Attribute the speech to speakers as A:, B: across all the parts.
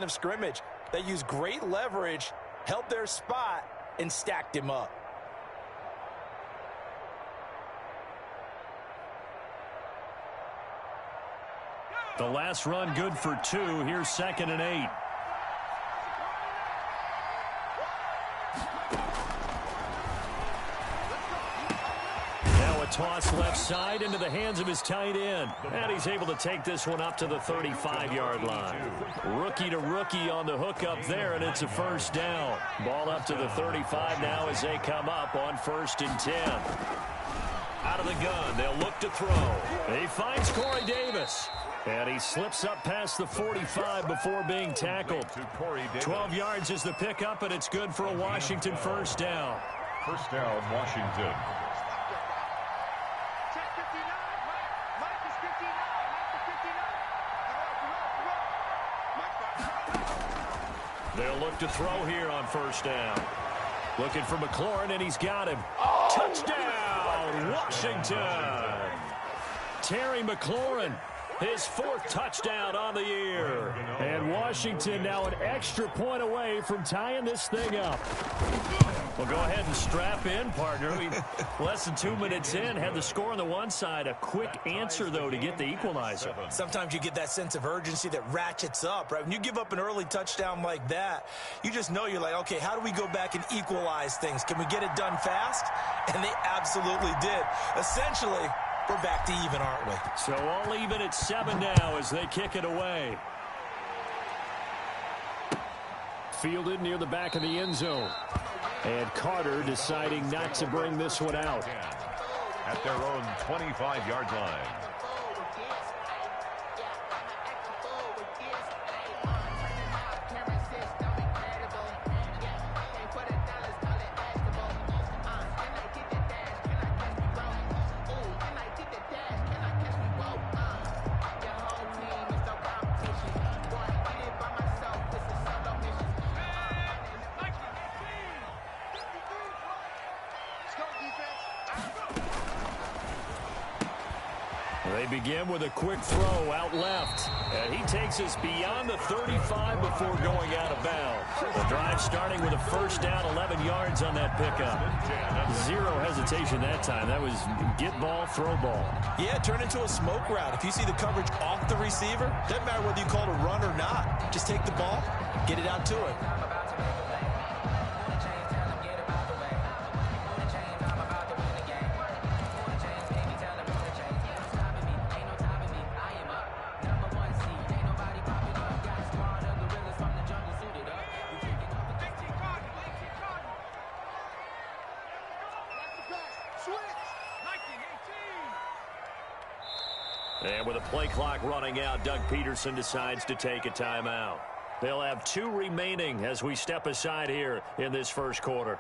A: of scrimmage. They used great leverage, held their spot, and stacked him up.
B: The last run good for 2. Here's 2nd and 8. Now a toss left side into the hands of his tight end. And he's able to take this one up to the 35-yard line. Rookie to rookie on the hook up there, and it's a first down. Ball up to the 35 now as they come up on 1st and 10. Out of the gun, they'll look to throw. He finds Corey Davis. And he slips up past the 45 before being tackled. 12 yards is the pickup, and it's good for a Washington first down.
C: First down, Washington.
B: They'll look to throw here on first down. Looking for McLaurin, and he's got him. Touchdown, Washington! Terry McLaurin. His 4th touchdown on the year. And Washington now an extra point away from tying this thing up. Well, go ahead and strap in, partner. Less than 2 minutes in, had the score on the one side. A quick answer, though, to get the equalizer.
A: Sometimes you get that sense of urgency that ratchets up, right? When you give up an early touchdown like that, you just know you're like, okay, how do we go back and equalize things? Can we get it done fast? And they absolutely did. Essentially, we're back to even, aren't we?
B: So all even at 7 now as they kick it away. Fielded near the back of the end zone. And Carter deciding not to bring this one out.
C: At their own 25-yard line.
B: They begin with a quick throw out left. And he takes us beyond the 35 before going out of bounds. The drive starting with a first down, 11 yards on that pickup. Zero hesitation that time. That was get ball, throw ball.
A: Yeah, turn into a smoke route. If you see the coverage off the receiver, doesn't matter whether you call it a run or not. Just take the ball, get it out to it.
B: And with a play clock running out, Doug Peterson decides to take a timeout. They'll have 2 remaining as we step aside here in this first quarter.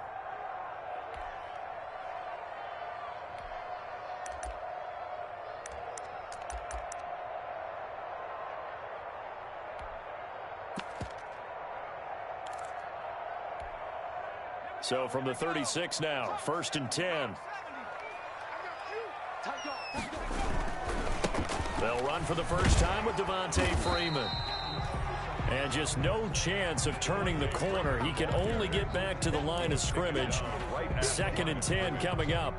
B: So from the 36 now, 1st and 10. They'll run for the first time with Devontae Freeman. And just no chance of turning the corner. He can only get back to the line of scrimmage. 2nd and 10 coming up.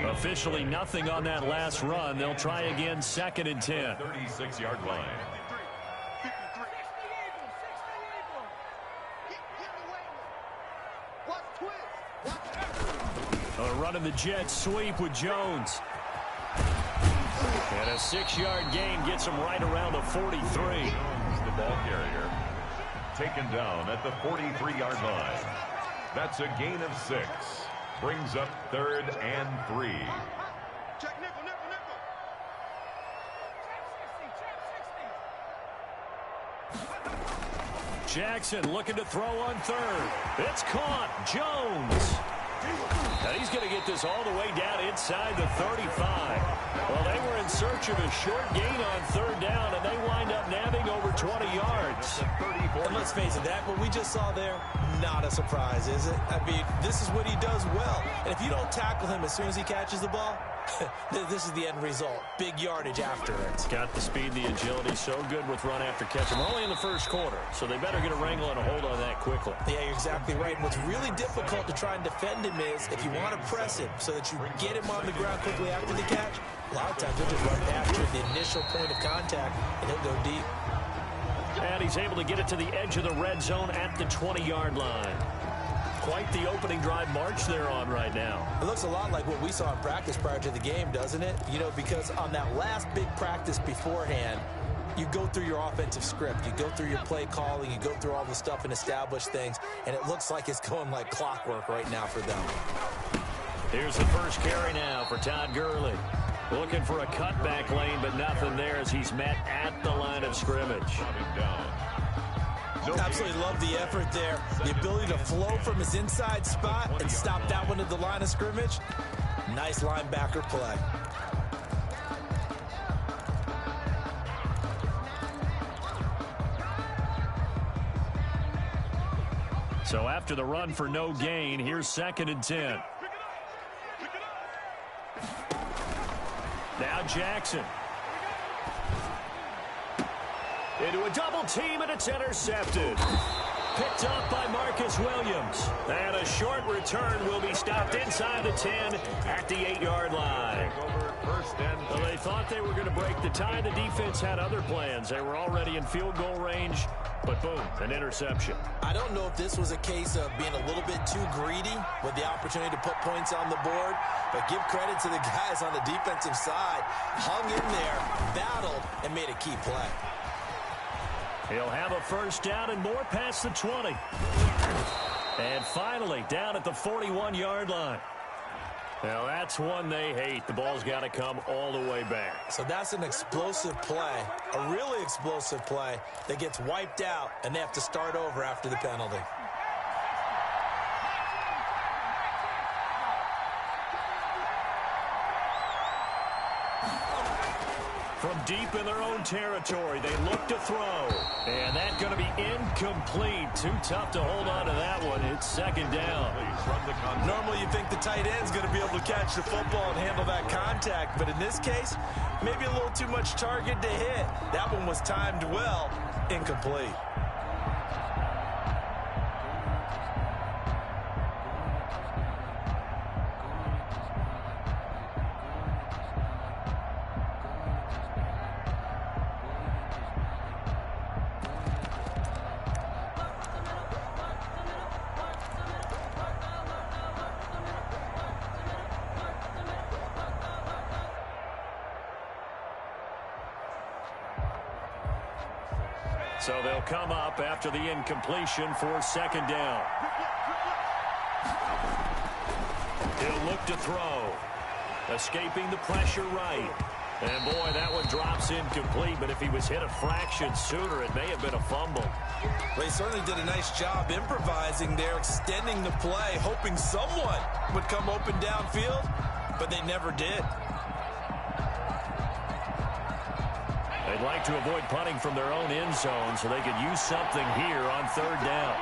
B: Officially nothing on that last run. They'll try again 2nd and 10.
C: 36-yard line.
B: Running the jet sweep with Jones. And a 6-yard gain gets him right around the 43.
C: The ball carrier taken down at the 43-yard line. That's a gain of 6. Brings up 3rd and 3.
B: Jackson looking to throw on 3rd. It's caught. Jones. Now he's going to get this all the way down inside the 35. Well, they were in search of a short gain on 3rd down, and they wind up nabbing over 20 yards.
A: And let's face it, that what we just saw there, not a surprise, is it? I mean, this is what he does well. And if you don't tackle him as soon as he catches the ball, This is the end result. Big yardage after it.
B: Got the speed, the agility, so good with run after catch. We're only in the first quarter, so they better get a wrangle and a hold on that quickly.
A: Yeah, you're exactly right. And what's really difficult to try and defend him is if you want to press him so that you get him on the ground quickly after the catch, a lot of times he'll just run past you at the initial point of contact, and he'll go deep.
B: And he's able to get it to the edge of the red zone at the 20-yard line. Quite the opening drive march they're on right now.
A: It looks a lot like what we saw in practice prior to the game, doesn't it? You know, because on that last big practice beforehand, you go through your offensive script. You go through your play calling. You go through all the stuff and establish things. And it looks like it's going like clockwork right now for them.
B: Here's the first carry now for Todd Gurley. Looking for a cutback lane, but nothing there as he's met at the line of scrimmage.
A: Absolutely love the effort there. The ability to flow from his inside spot and stop that one at the line of scrimmage. Nice linebacker play.
B: So after the run for no gain, here's 2nd and 10. Now Jackson. Into a double team, and it's intercepted. Picked up by Marcus Williams. And a short return will be stopped inside the 10 at the 8-yard line. Well, they thought they were going to break the tie. The defense had other plans. They were already in field goal range, but boom, an interception.
A: I don't know if this was a case of being a little bit too greedy with the opportunity to put points on the board, but give credit to the guys on the defensive side. Hung in there, battled, and made a key play.
B: He'll have a first down and more past the 20. And finally, down at the 41-yard line. Now, that's one they hate. The ball's got to come all the way back.
A: So that's an explosive play, a really explosive play that gets wiped out, and they have to start over after the penalty.
B: From deep in their own territory, they look to throw. And that's going to be incomplete. Too tough to hold on to that one. It's 2nd down.
A: Normally you think the tight end's going to be able to catch the football and handle that contact. But in this case, maybe a little too much target to hit. That one was timed well. Incomplete.
B: So they'll come up after the incompletion for 2nd down. He'll look to throw. Escaping the pressure right. And boy, that one drops incomplete, but if he was hit a fraction sooner, it may have been a fumble.
A: Well, he certainly did a nice job improvising there, extending the play, hoping someone would come open downfield, but they never did.
B: They'd like to avoid punting from their own end zone so they could use something here on 3rd down.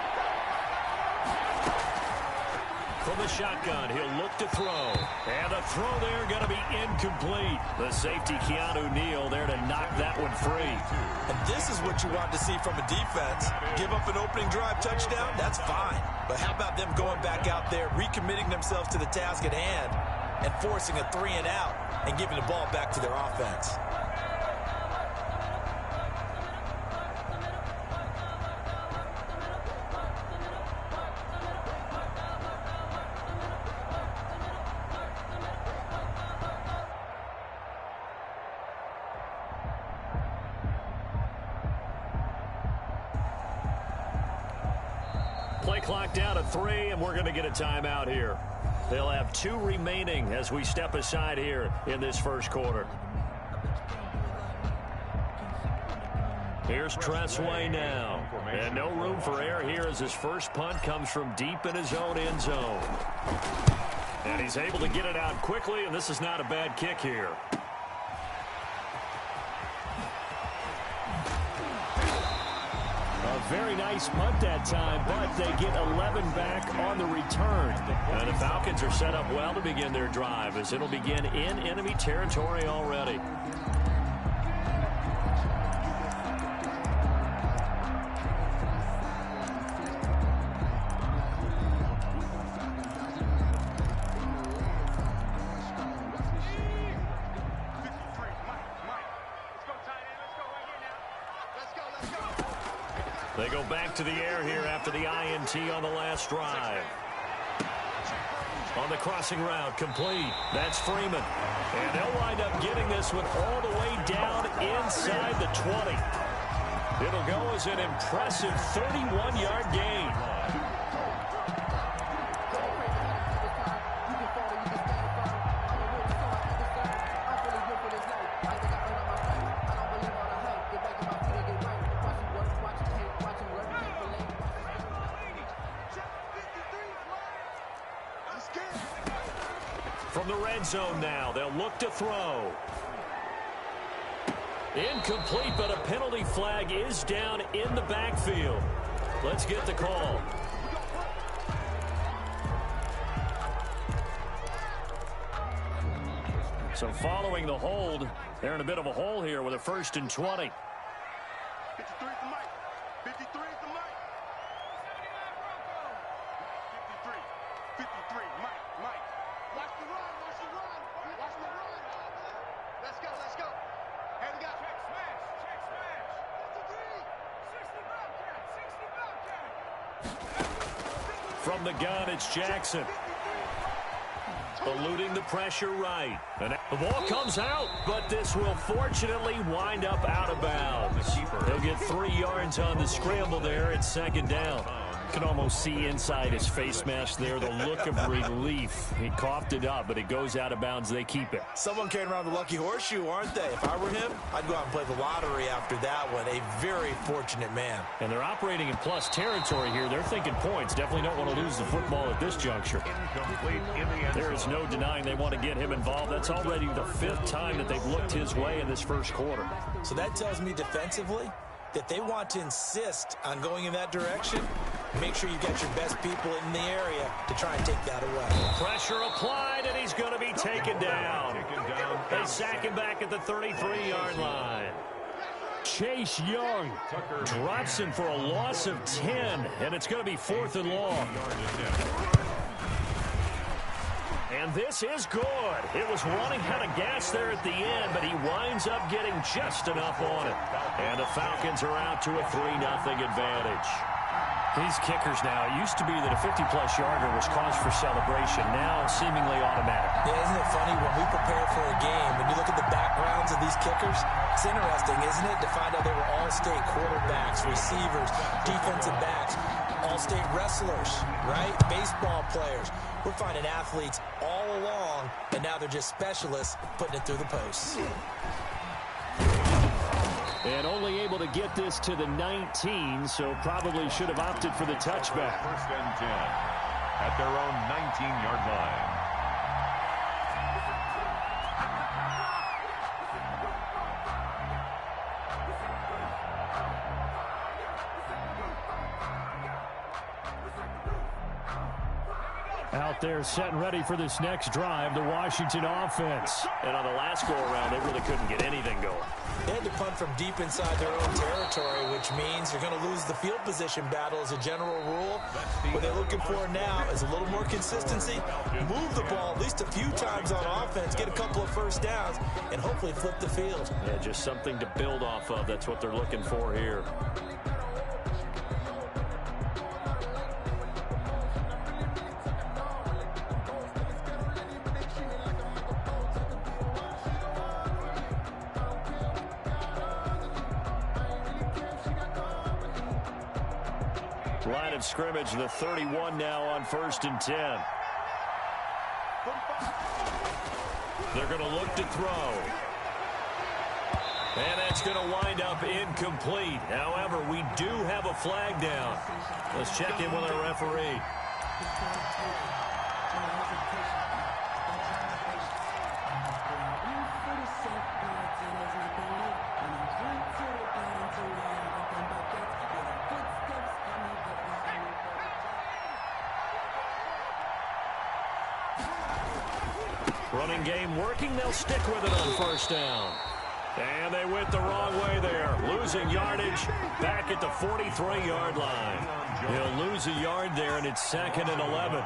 B: From the shotgun, he'll look to throw. And the throw there going to be incomplete. The safety, Keanu Neal, there to knock that one free.
A: And this is what you want to see from a defense. Give up an opening drive touchdown, that's fine. But how about them going back out there, recommitting themselves to the task at hand, and forcing a 3-and-out and giving the ball back to their offense.
B: Play clock down to 3, and we're going to get a timeout here. They'll have 2 remaining as we step aside here in this first quarter. Here's Tressway now. And no room for error here as his first punt comes from deep in his own end zone. And he's able to get it out quickly, and this is not a bad kick here. A very nice punt that time, but they get 11 back on the return. And the Falcons are set up well to begin their drive, as it'll begin in enemy territory already. They go back to the air here after the INT on the last drive. On the crossing route, complete. That's Freeman. And they'll wind up getting this one all the way down inside the 20. It'll go as an impressive 31-yard gain. From the red zone now, they'll look to throw. Incomplete, but a penalty flag is down in the backfield. Let's get the call. So following the hold, they're in a bit of a hole here with a 1st and 20.
D: 53 is the mic. 53 is the mic. 53, Mike. Watch the run. Let's go. Hey, we got check smash. 60 Bobcat.
B: From the gun, it's Jackson. Eluding the pressure right. And the ball comes out, but this will fortunately wind up out of bounds. He'll get 3 yards on the scramble there at 2nd down. You can almost see inside his face mask there the look of relief. He coughed it up, but it goes out of bounds. They keep it.
A: Someone carrying around the lucky horseshoe, aren't they? If I were him, I'd go out and play the lottery after that one. A very fortunate man.
B: And they're operating in plus territory here. They're thinking points. Definitely don't want to lose the football at this juncture. There is no denying they want to get him involved. That's already the 5th time that they've looked his way in this first quarter.
A: So that tells me defensively that they want to insist on going in that direction. Make sure you get your best people in the area to try and take that away.
B: Pressure applied, and he's going to be taken down. They sack him back at the 33-yard line. Chase Young drops him for a loss of 10, and it's going to be 4th and long. And this is good. It was running out of gas there at the end, but he winds up getting just enough on it. And the Falcons are out to a 3-0 advantage. These kickers now, it used to be that a 50-plus yarder was cause for celebration. Now, seemingly automatic.
A: Yeah, isn't it funny when we prepare for a game, when you look at the backgrounds of these kickers, it's interesting, isn't it, to find out they were all-state quarterbacks, receivers, defensive backs, all-state wrestlers, right? Baseball players. We're finding athletes all along, and now they're just specialists putting it through the posts.
B: And only able to get this to the 19, so probably should have opted for the touchback.
C: 1st and 10 at their own 19-yard line.
B: Out there set and ready for this next drive, the Washington offense. And on the last go-around, they really couldn't get anything going.
A: They had to punt from deep inside their own territory, which means you're going to lose the field position battle as a general rule. What they're looking for now is a little more consistency, move the ball at least a few times on offense, get a couple of 1st downs, and hopefully flip the field.
B: Yeah, just something to build off of. That's what they're looking for here. Line of scrimmage, the 31 now on 1st and 10. They're going to look to throw. And that's going to wind up incomplete. However, we do have a flag down. Let's check in with our referee. Running game working. They'll stick with it on first down. And they went the wrong way there. Losing yardage back at the 43-yard line. He'll lose a yard there, and it's 2nd and 11.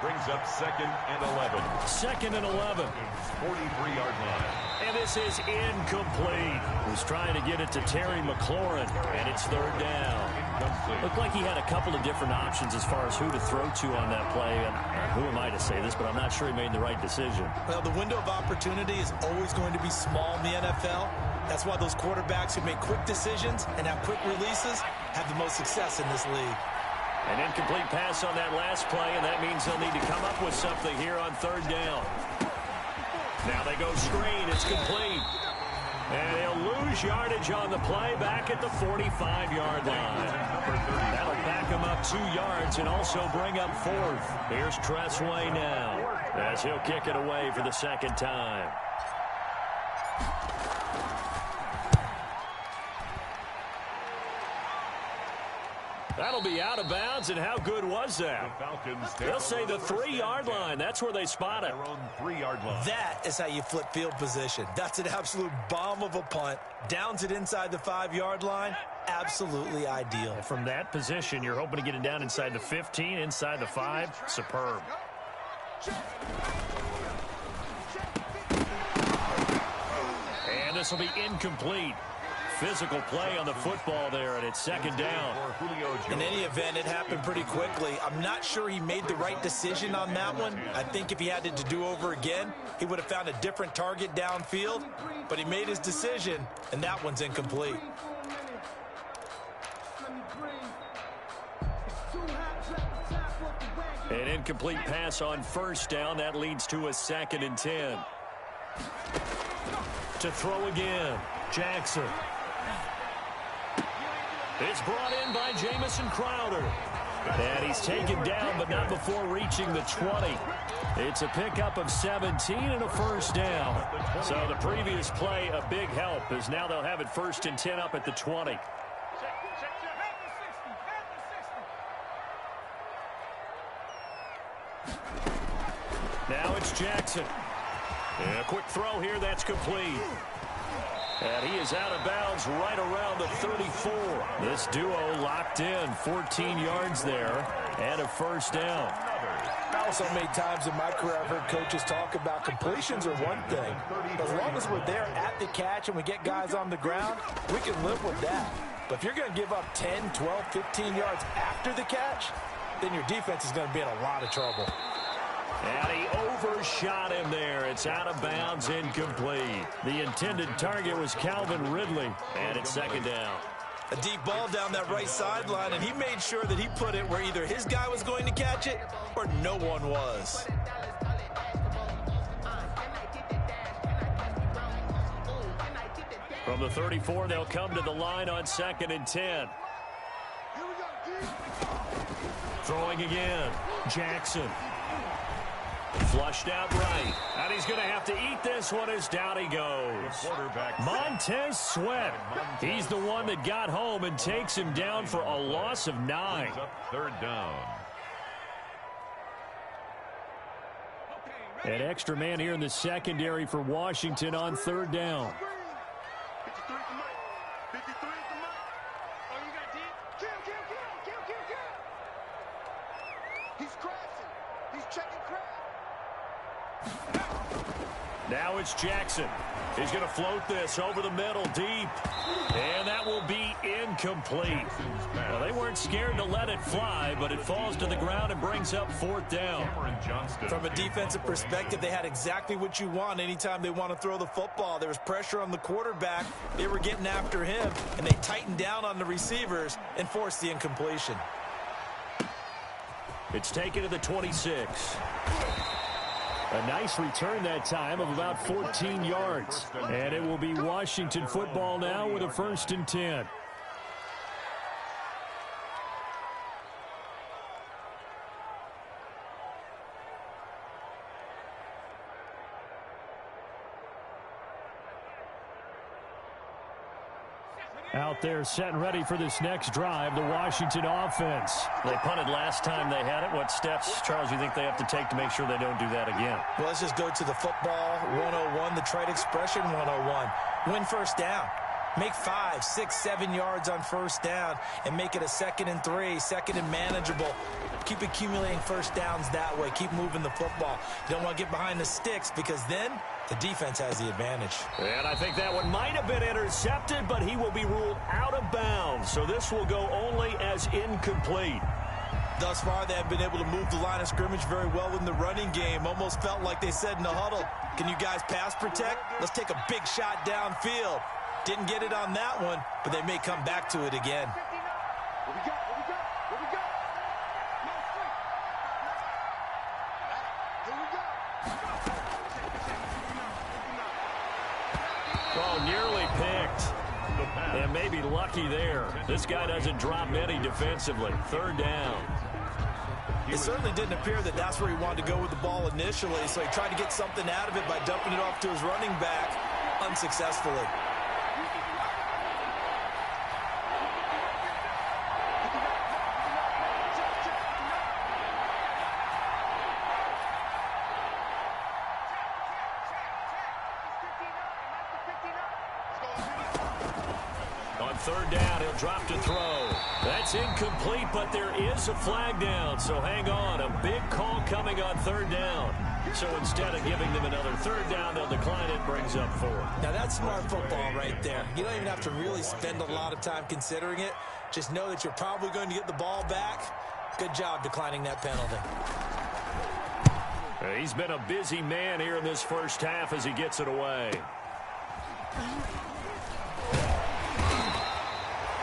C: Brings up 2nd and 11.
B: 2nd and 11.
C: 43-yard line.
B: And this is incomplete. Was trying to get it to Terry McLaurin, and it's 3rd down. Looked like he had a couple of different options as far as who to throw to on that play. And who am I to say this, but I'm not sure he made the right decision.
A: Well, the window of opportunity is always going to be small in the NFL. That's why those quarterbacks who make quick decisions and have quick releases have the most success in this league.
B: An incomplete pass on that last play, and that means they'll need to come up with something here on 3rd down. Now they go screen. It's complete. And he'll lose yardage on the play back at the 45-yard line. That'll back him up 2 yards and also bring up 4th. Here's Tressway now as he'll kick it away for the 2nd time. That'll be out of bounds, and how good was that? They'll say the 3-yard line. That's where they spot it.
C: Their own 3-yard line.
A: That is how you flip field position. That's an absolute bomb of a punt. Downs it inside the 5-yard line. Absolutely ideal.
B: From that position, you're hoping to get it down inside the 15, inside the 5. Superb. And this will be incomplete. Physical play on the football there, and it's 2nd down.
A: In any event, it happened pretty quickly. I'm not sure he made the right decision on that one. I think if he had it to do over again, he would have found a different target downfield. But he made his decision, and that one's incomplete.
B: An incomplete pass on 1st down. That leads to a 2nd and 10. To throw again, Jackson. It's brought in by Jamison Crowder. And he's taken down, but not before reaching the 20. It's a pickup of 17 and a 1st down. So the previous play, a big help, as now they'll have it 1st and 10 up at the 20. Now it's Jackson. And a quick throw here, that's complete. And he is out of bounds right around the 34. This duo locked in, 14 yards there, and a 1st down.
A: Also many times in my career I've heard coaches talk about completions are one thing. As long as we're there at the catch and we get guys on the ground, we can live with that. But if you're going to give up 10, 12, 15 yards after the catch, then your defense is going to be in a lot of trouble.
B: And he overshot him there. It's out of bounds, incomplete. The intended target was Calvin Ridley, and it's 2nd down.
A: A deep ball down that right sideline, and he made sure that he put it where either his guy was going to catch it or no one was.
B: From the 34, they'll come to the line on 2nd and 10. Throwing again, Jackson. Flushed out right. And he's going to have to eat this one as down he goes. Montez Sweat. He's the one that got home and takes him down for a loss of 9.
C: 3rd down.
B: An extra man here in the secondary for Washington on 3rd down. Now it's Jackson. He's going to float this over the middle deep. And that will be incomplete. Well, they weren't scared to let it fly, but it falls to the ground and brings up 4th down.
A: From a defensive perspective, they had exactly what you want anytime they want to throw the football. There was pressure on the quarterback. They were getting after him, and they tightened down on the receivers and forced the incompletion.
B: It's taken to the 26. A nice return that time of about 14 yards. And it will be Washington football now with a 1st and 10. Out there setting ready for this next drive, the Washington offense. They punted last time they had it. What steps, Charles, you think they have to take to make sure they don't do that again?
A: Well, let's just go to the football 101, the trade expression 101. Win first down. Make 5, 6, 7 yards on first down and make it a 2nd and 3, 2nd and manageable. Keep accumulating first downs that way. Keep moving the football. You don't want to get behind the sticks because then the defense has the advantage.
B: And I think that one might have been intercepted, but he will be ruled out of bounds. So this will go only as incomplete.
A: Thus far, they have been able to move the line of scrimmage very well in the running game. Almost felt like they said in the huddle, can you guys pass protect? Let's take a big shot downfield. Didn't get it on that one, but they may come back to it again.
B: Oh, nearly picked. And maybe lucky there. This guy doesn't drop many defensively. 3rd down.
A: It certainly didn't appear that that's where he wanted to go with the ball initially, so he tried to get something out of it by dumping it off to his running back unsuccessfully.
B: On 3rd down, he'll drop to throw. That's incomplete, but there is a flag down, so hang on. A big call coming on 3rd down. So instead of giving them another 3rd down, they'll decline it, brings up 4.
A: Now that's smart football right there. You don't even have to really spend a lot of time considering it. Just know that you're probably going to get the ball back. Good job declining that penalty.
B: He's been a busy man here in this first half as he gets it away.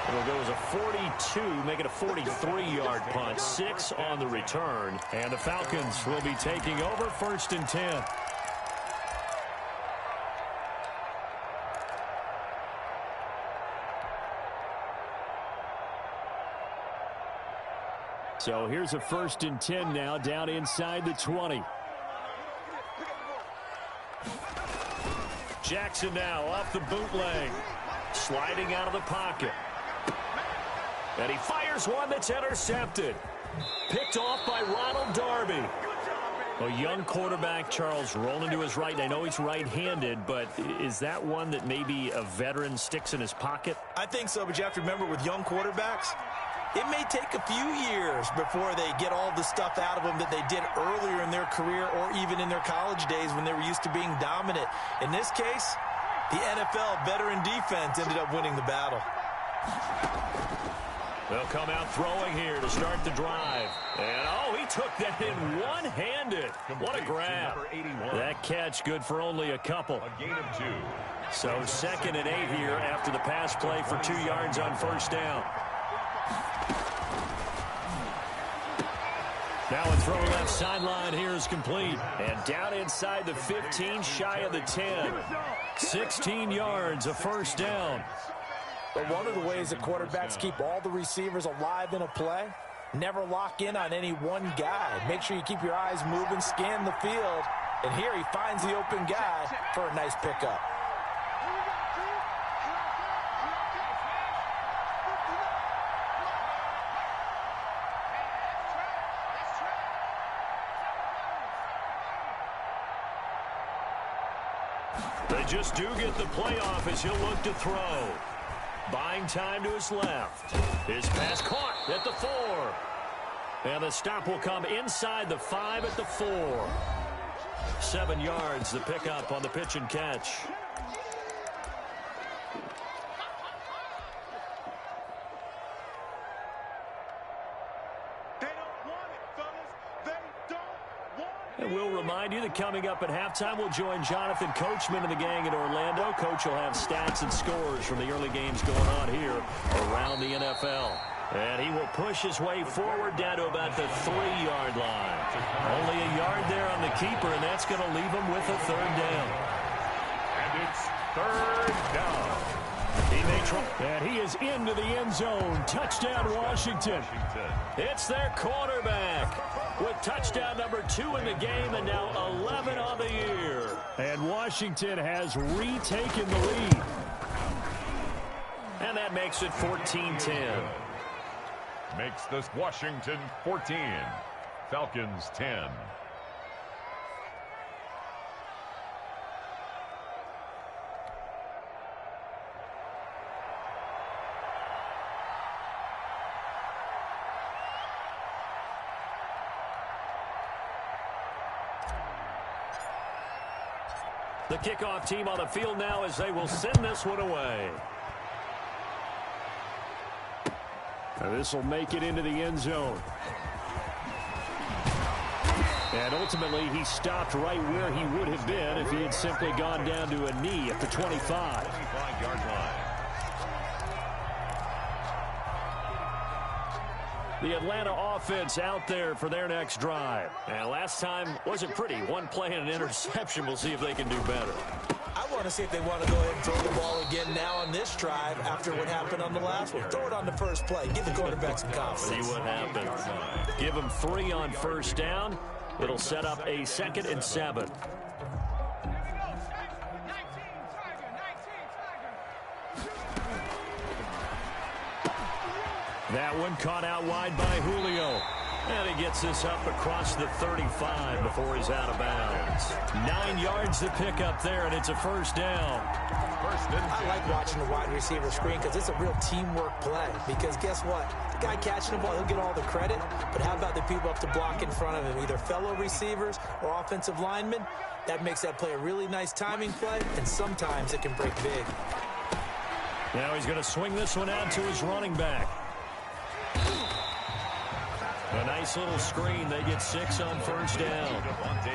B: It'll go as a 42, make it a 43-yard punt. 6 on the return. And the Falcons will be taking over 1st and 10. So here's a 1st and 10 now, down inside the 20. Jackson now off the bootleg. Sliding out of the pocket. And he fires one that's intercepted. Picked off by Ronald Darby. A young quarterback, Charles, rolling to his right. I know he's right-handed, but is that one that maybe a veteran sticks in his pocket?
A: I think so, but you have to remember with young quarterbacks, it may take a few years before they get all the stuff out of them that they did earlier in their career or even in their college days when they were used to being dominant. In this case, the NFL veteran defense ended up winning the battle.
B: They'll come out throwing here to start the drive. And, oh, he took that in one-handed. What a grab. That catch good for only a couple.
C: A gain of 2.
B: So 2nd and 8 here after the pass play for 2 yards on first down. Now a throw left sideline here is complete. And down inside the 15, shy of the 10. 16 yards, a first down.
A: But one of the ways that quarterbacks keep all the receivers alive in a play, never lock in on any one guy. Make sure you keep your eyes moving, scan the field. And here he finds the open guy for a nice pickup.
B: They just do get the playoff as he'll look to throw. Buying time to his left. His pass caught at the 4. And the stop will come inside the 5 at the 4. 7 yards, the pickup on the pitch and catch. And we'll remind you that coming up at halftime, we'll join Jonathan Coachman and the gang in Orlando. Coach will have stats and scores from the early games going on here around the NFL. And he will push his way forward down to about the 3-yard line. Only a yard there on the keeper, and that's going to leave him with a 3rd down.
C: And it's 3rd down.
B: He may try. And he is into the end zone. Touchdown, Washington. It's their quarterback with touchdown number 2 in the game and now 11 on the year. And Washington has retaken the lead. And And that makes it 14-10.
C: Makes this Washington 14, Falcons 10.
B: The kickoff team on the field now as they will send this one away. This will make it into the end zone. And ultimately, he stopped right where he would have been if he had simply gone down to a knee at the 25.
C: 25-yard line.
B: The Atlanta offense out there for their next drive. And last time wasn't pretty. One play and an interception. We'll see if they can do better.
A: I want to see if they want to go ahead and throw the ball again now on this drive after what happened on the last one. Throw it on the first play. Give the quarterback some confidence.
B: See what happens. Give him 3 on first down. It'll set up a 2nd and 7. That one caught out wide by Julio. And he gets this up across the 35 before he's out of bounds. 9 yards to pick up there, and it's a first down.
A: I like watching the wide receiver screen because it's a real teamwork play. Because guess what? The guy catching the ball, he'll get all the credit. But how about the people up to block in front of him, either fellow receivers or offensive linemen? That makes that play a really nice timing play, and sometimes it can break big.
B: Now he's going to swing this one out to his running back. A nice little screen. They get 6 on first down.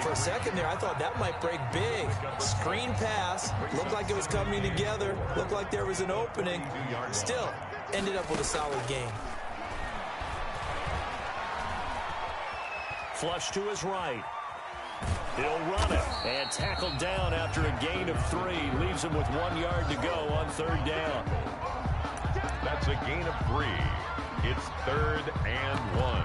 A: For a second there, I thought that might break big. Screen pass. Looked like it was coming together. Looked like there was an opening. Still, ended up with a solid gain.
B: Flush to his right. He'll run it. And tackled down after a gain of 3. Leaves him with 1 yard to go on third down.
C: That's a gain of 3. It's 3rd and 1.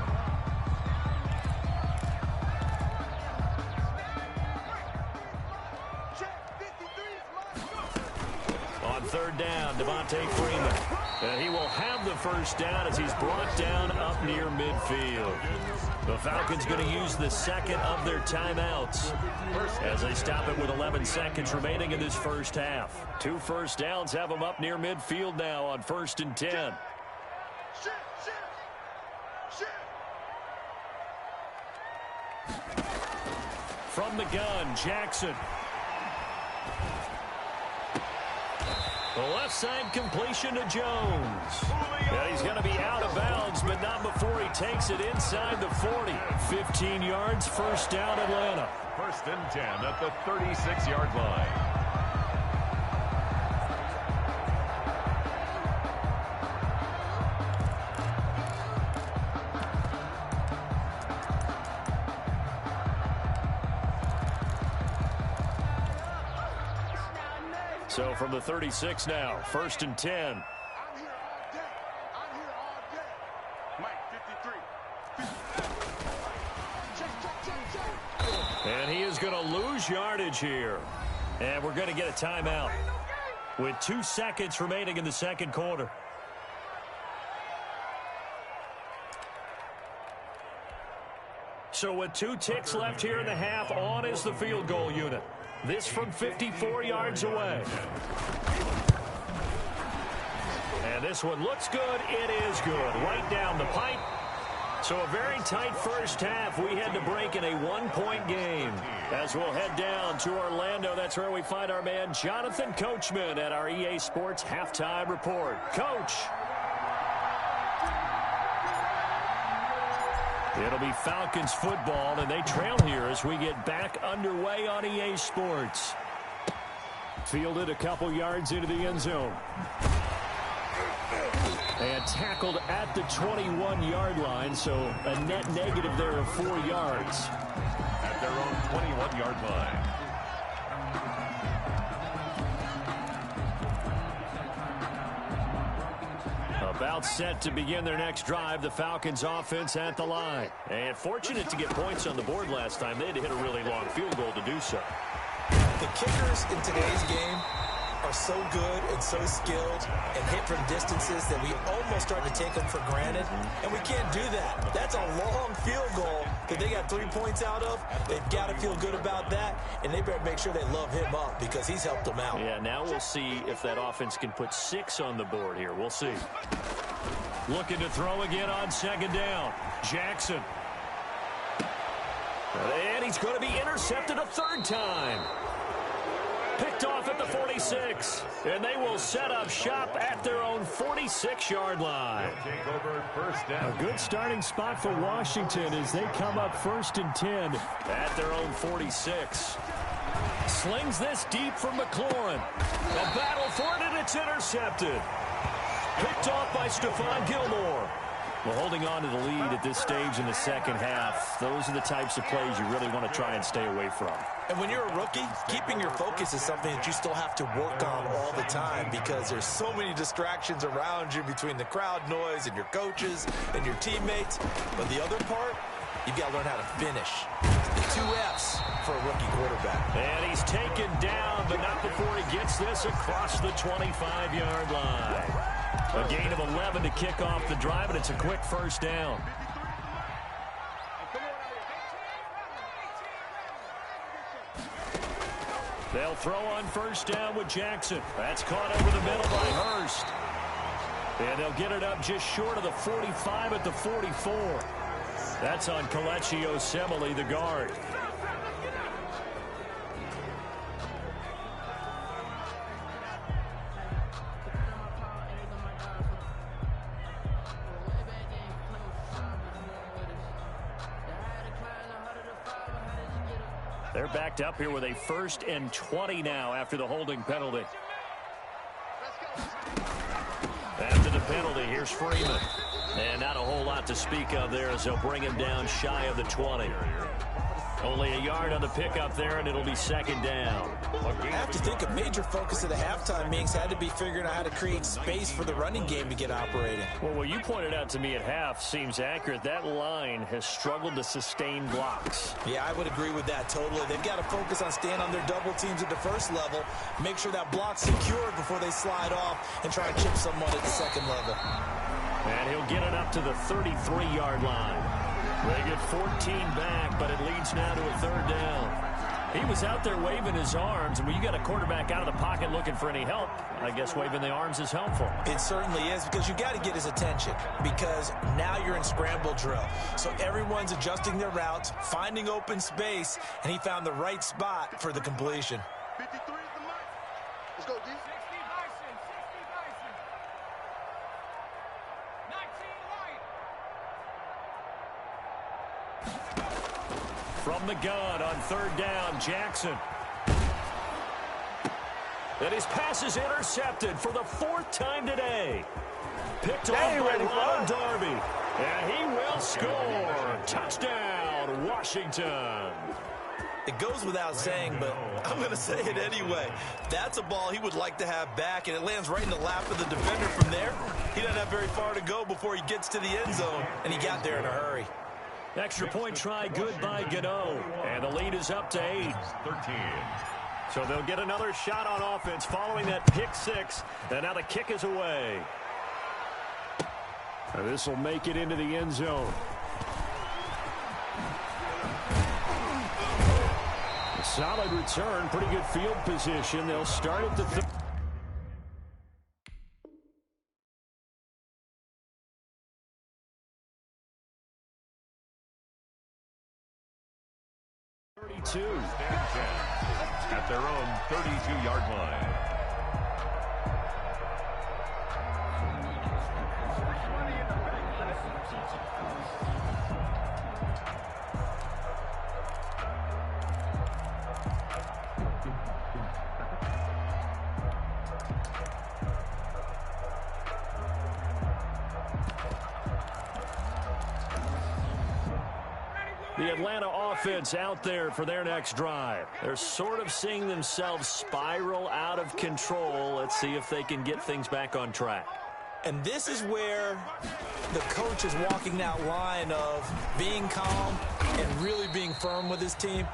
B: On third down, Devontae Freeman. And he will have the first down as he's brought down up near midfield. The Falcons going to use the 2nd of their timeouts as they stop it with 11 seconds remaining in this first half. 2 first downs have them up near midfield now on 1st and 10. From the gun, Jackson. The left side completion to Jones. Yeah, he's going to be out of bounds, but not before he takes it inside the 40. 15 yards, first down, Atlanta.
C: 1st and 10 at the 36-yard line.
B: So from the 36 now, 1st and 10.
D: I'm here all day. I'm here all day. Mike, 53.
B: And he is going to lose yardage here. And we're going to get a timeout with 2 seconds remaining in the second quarter. So with 2 ticks left here in the half, on is the field goal unit. This from 54 yards away. And this one looks good. It is good. Right down the pipe. So a very tight first half. We had to break in a 1-point game. As we'll head down to Orlando, that's where we find our man Jonathan Coachman at our EA Sports Halftime Report. Coach. It'll be Falcons football, and they trail here as we get back underway on EA Sports. Fielded a couple yards into the end zone. And tackled at the 21-yard line, so a net negative there of 4 yards.
C: At their own 21-yard line.
B: About set to begin their next drive, the Falcons offense at the line. And fortunate to get points on the board last time. They had to hit a really long field goal to do so.
A: The kickers in today's game are so good and so skilled and hit from distances that we almost start to take them for granted, and we can't do that. That's a long field goal that they got 3 points out of. They've got to feel good about that, and they better make sure they love him up because he's helped them out.
B: Yeah, now we'll see if that offense can put 6 on the board here. We'll see. Looking to throw again on second down. Jackson. And he's going to be intercepted a third time. Picked off at the 46. And they will set up shop at their own 46-yard line.
C: Take over first down.
B: A good starting spot for Washington as they come up 1st and 10 at their own 46. Slings this deep from McLaurin. A battle for it, and it's intercepted. Picked off by Stephon Gilmore. Well, holding on to the lead at this stage in the second half, those are the types of plays you really want to try and stay away from.
A: And when you're a rookie, keeping your focus is something that you still have to work on all the time because there's so many distractions around you between the crowd noise and your coaches and your teammates. But the other part, you've got to learn how to finish. The 2 F's for a rookie quarterback.
B: And he's taken down, but not before he gets this across the 25-yard line. A gain of 11 to kick off the drive, and it's a quick first down. They'll throw on first down with Jackson. That's caught over the middle by Hurst. And they'll get it up just short of the 45 at the 44. That's on Kelechi Osemele, the guard. They're backed up here with a 1st and 20 now after the holding penalty. After the penalty, here's Freeman. And not a whole lot to speak of there as they'll bring him down shy of the 20. Only a yard on the pickup there, and it'll be second down.
A: I have to think a major focus of the halftime meetings had to be figuring out how to create space for the running game to get operating.
B: Well, what you pointed out to me at half seems accurate. That line has struggled to sustain blocks.
A: Yeah, I would agree with that totally. They've got to focus on staying on their double teams at the first level, make sure that block's secured before they slide off and try and chip someone at the second level.
B: And he'll get it up to the 33-yard line. They get 14 back, but it leads now to a third down. He was out there waving his arms, and when you got a quarterback out of the pocket looking for any help, I guess waving the arms is helpful.
A: It certainly is, because you got to get his attention, because now you're in scramble drill. So everyone's adjusting their routes, finding open space, and he found the right spot for the completion.
D: 53 is the mark. Let's go, D. 60 Bison, 60 Bison. 19 light.
B: From the gun on third down, Jackson. And his pass is intercepted for the 4th time today. Picked off by Ron Darby. And he will score. Touchdown, Washington.
A: It goes without saying, but I'm going to say it anyway. That's a ball he would like to have back, and it lands right in the lap of the defender from there. He doesn't have very far to go before he gets to the end zone, and he got there in a hurry.
B: Extra point try good by Gano. And the lead is up to 8.
C: 13.
B: So they'll get another shot on offense following that pick 6. And now the kick is away. And this will make it into the end zone. A solid return, pretty good field position. They'll start at the 32.
C: At their own 32-yard line.
B: The Atlanta offense out there for their next drive. They're sort of seeing themselves spiral out of control. Let's see if they can get things back on track.
A: And this is where the coach is walking that line of being calm and really being firm with his team.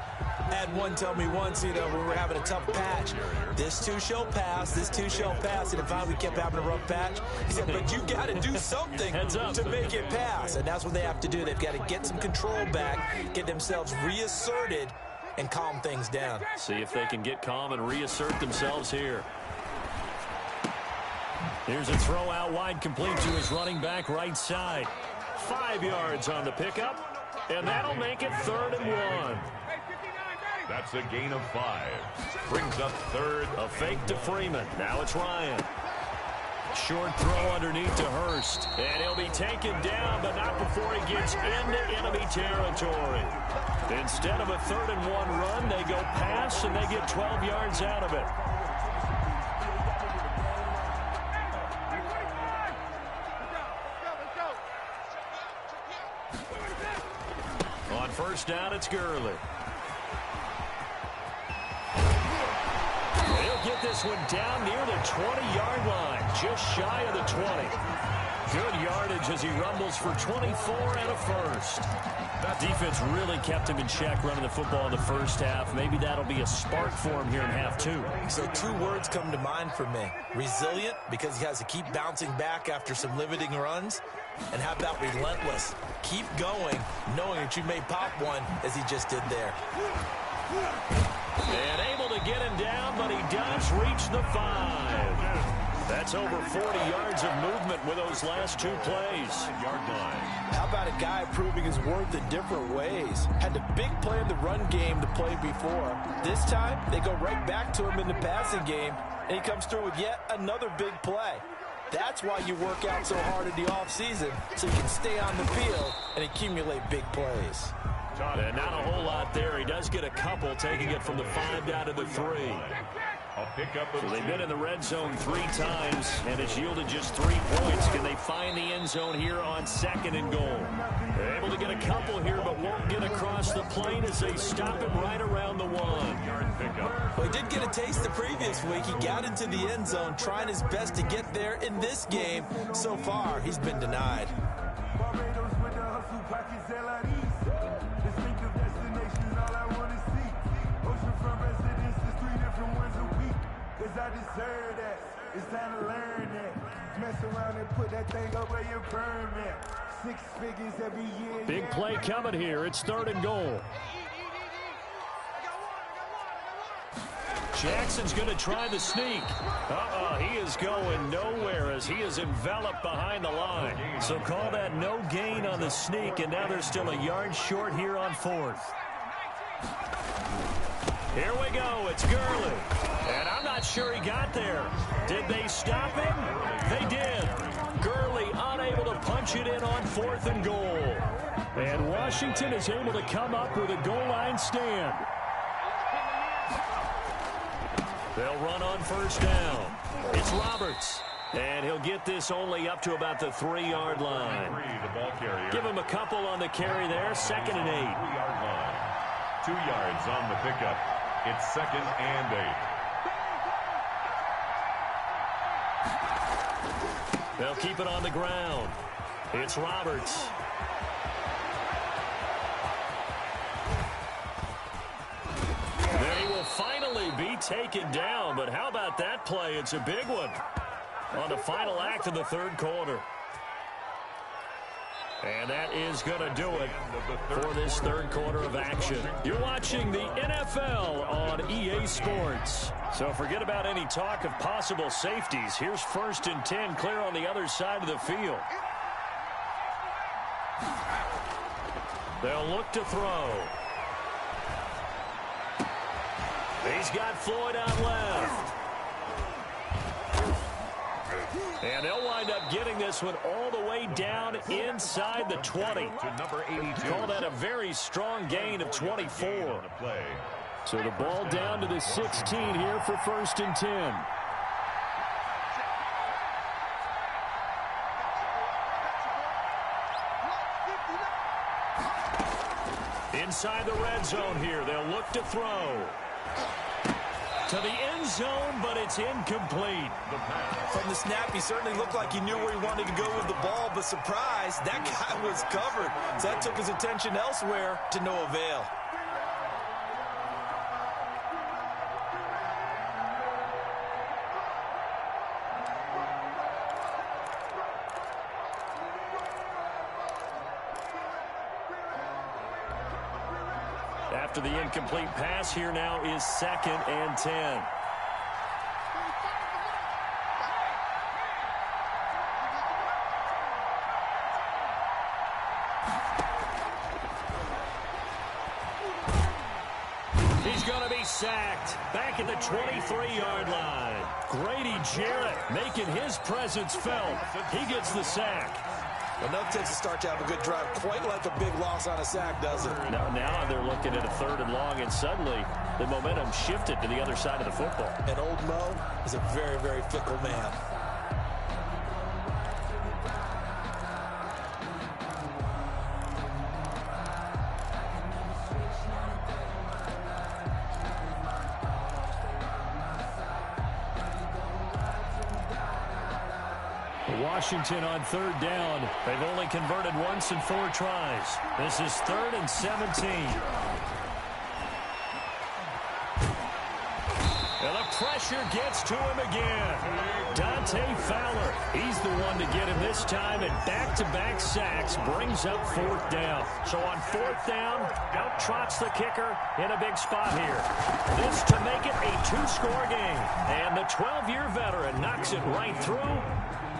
A: Had one tell me once, when we were having a tough patch, this too shall pass, this too shall pass, and if I kept having a rough patch, he said, but you got to do something to make it pass, and that's what they have to do. They've got to get some control back, get themselves reasserted, and calm things down.
B: See if they can get calm and reassert themselves here. Here's a throw out wide, complete to his running back right side. 5 yards on the pickup, and that'll make it 3rd and 1.
C: That's a gain of 5. Brings up 3rd.
B: A fake to Freeman. Now it's Ryan. Short throw underneath to Hurst. And he'll be taken down, but not before he gets into enemy territory. Instead of a 3rd and 1 run, they go pass, and they get 12 yards out of it. On first down, it's Gurley. He'll get this one down near the 20-yard line, just shy of the 20. Good yardage as he rumbles for 24 and a first. That defense really kept him in check running the football in the first half. Maybe that'll be a spark for him here in half 2.
A: So 2 words come to mind for me. Resilient, because he has to keep bouncing back after some limiting runs. And how about relentless? Keep going, knowing that you may pop one, as he just did there.
B: And able to get him down, but he does reach the 5. That's over 40 yards of movement with those last 2 plays.
C: Yard line.
A: How about a guy proving his worth in different ways? Had the big play in the run game to play before. This time, they go right back to him in the passing game, and he comes through with yet another big play. That's why you work out so hard in the offseason, so you can stay on the field and accumulate big plays.
B: And not a whole lot there. He does get a couple, taking it from the 5 down to the 3. So they've been in the red zone 3 times, and it's yielded just 3 points. Can they find the end zone here on 2nd and goal? They're able to get a couple here, but won't get across the plane as they stop him right around the 1.
A: Well, he did get a taste the previous week. He got into the end zone, trying his best to get there in this game. So far, he's been denied.
E: I deserve that. It's time to learn that. Mess around and put that thing up where you burn that. 6 figures every year.
B: Big play coming here. It's 3rd and goal. Jackson's going to try the sneak. He is going nowhere as he is enveloped behind the line. So call that no gain on the sneak, and now they're still a yard short here on 4th. Here we go. It's Gurley. And I'm not sure he got there. Did they stop him? They did. Gurley unable to punch it in on 4th and goal. And Washington is able to come up with a goal line stand. They'll run on first down. It's Roberts. And he'll get this only up to about the 3-yard line. Give him a couple on the carry there. 2nd and 8.
C: 3-yard line. 2 yards on the pickup. It's 2nd and 8.
B: They'll keep it on the ground. It's Roberts. They will finally be taken down, but how about that play? It's a big one on the final act of the 3rd quarter. And that is going to do it for this 3rd quarter of action. You're watching the NFL on EA Sports. So forget about any talk of possible safeties. Here's 1st and 10, clear on the other side of the field. They'll look to throw. He's got Floyd out left. And they'll wind up getting this one all the way down inside the 20.
C: To number 82.
B: Call that a very strong gain of 24. So the ball down to the 16 here for 1st and 10. Inside the red zone here, they'll look to throw. To the end zone, but it's incomplete.
A: From the snap, he certainly looked like he knew where he wanted to go with the ball, but surprise, that guy was covered. So that took his attention elsewhere to no avail.
B: After the incomplete pass, here now is 2nd and 10. He's going to be sacked back at the 23-yard line. Grady Jarrett making his presence felt. He gets the sack.
A: Enough takes to start to have a good drive. Quite like a big loss on a sack, doesn't it?
B: Now they're looking at a 3rd and long, and suddenly the momentum shifted to the other side of the football.
A: And old Mo is a very, very fickle man.
B: Washington on 3rd down. They've only converted once in 4 tries. This is 3rd and 17. And the pressure gets to him again. Dante Fowler, he's the one to get him this time, and back-to-back sacks brings up 4th down. So on 4th down, out trots the kicker in a big spot here. This to make it a 2-score game. And the 12-year veteran knocks it right through.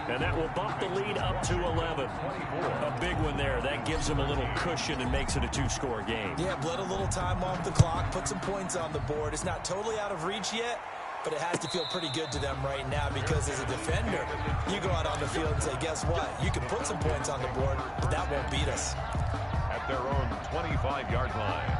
B: And that will bump the lead up to 11. A big one there. That gives them a little cushion and makes it a 2-score game.
A: Yeah, bled a little time off the clock, put some points on the board. It's not totally out of reach yet, but it has to feel pretty good to them right now because as a defender, you go out on the field and say, guess what? You can put some points on the board, but that won't beat us.
C: At their own 25-yard line.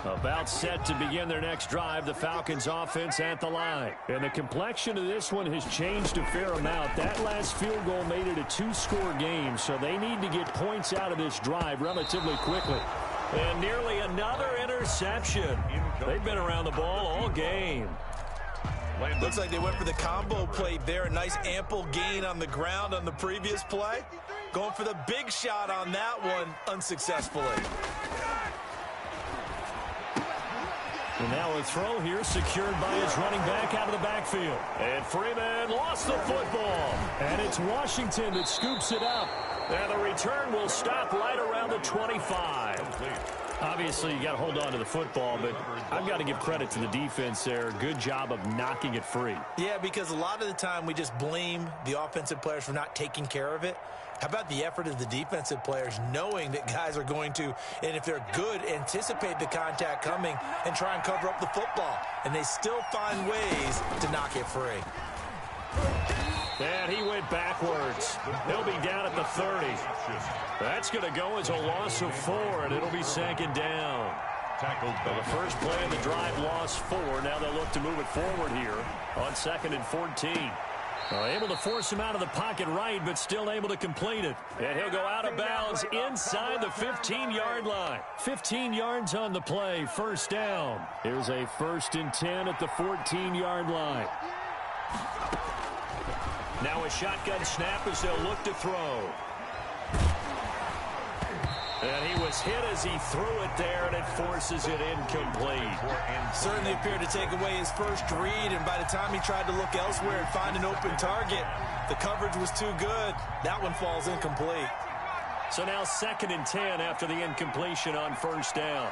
B: About set to begin their next drive, the Falcons offense at the line. And the complexion of this one has changed a fair amount. That last field goal made it a 2-score game, so they need to get points out of this drive relatively quickly. And nearly another interception. They've been around the ball all game.
A: Looks like they went for the combo play there. A nice ample gain on the ground on the previous play. Going for the big shot on that one unsuccessfully.
B: And now a throw here secured by his running back out of the backfield. And Freeman lost the football. And it's Washington that scoops it up. And the return will stop right around the 25. Obviously, you got to hold on to the football, but I've got to give credit to the defense there. Good job of knocking it free.
A: Yeah, because a lot of the time we just blame the offensive players for not taking care of it. How about the effort of the defensive players knowing that guys are going to, and if they're good, anticipate the contact coming and try and cover up the football. And they still find ways to knock it free.
B: And he went backwards. He'll be down at the 30. That's going to go as a loss of 4, and it'll be 2nd down. Well, the first play of the drive lost 4. Now they'll look to move it forward here on 2nd and 14. Able to force him out of the pocket right, but still able to complete it. And he'll go out of bounds inside the 15-yard line. 15 yards on the play, 1st down. Here's a 1st and 10 at the 14-yard line. Now a shotgun snap as they'll look to throw. And he was hit as he threw it there, and it forces it incomplete.
A: Certainly appeared to take away his first read, and by the time he tried to look elsewhere and find an open target, the coverage was too good. That one falls incomplete.
B: So now 2nd and 10 after the incompletion on 1st down.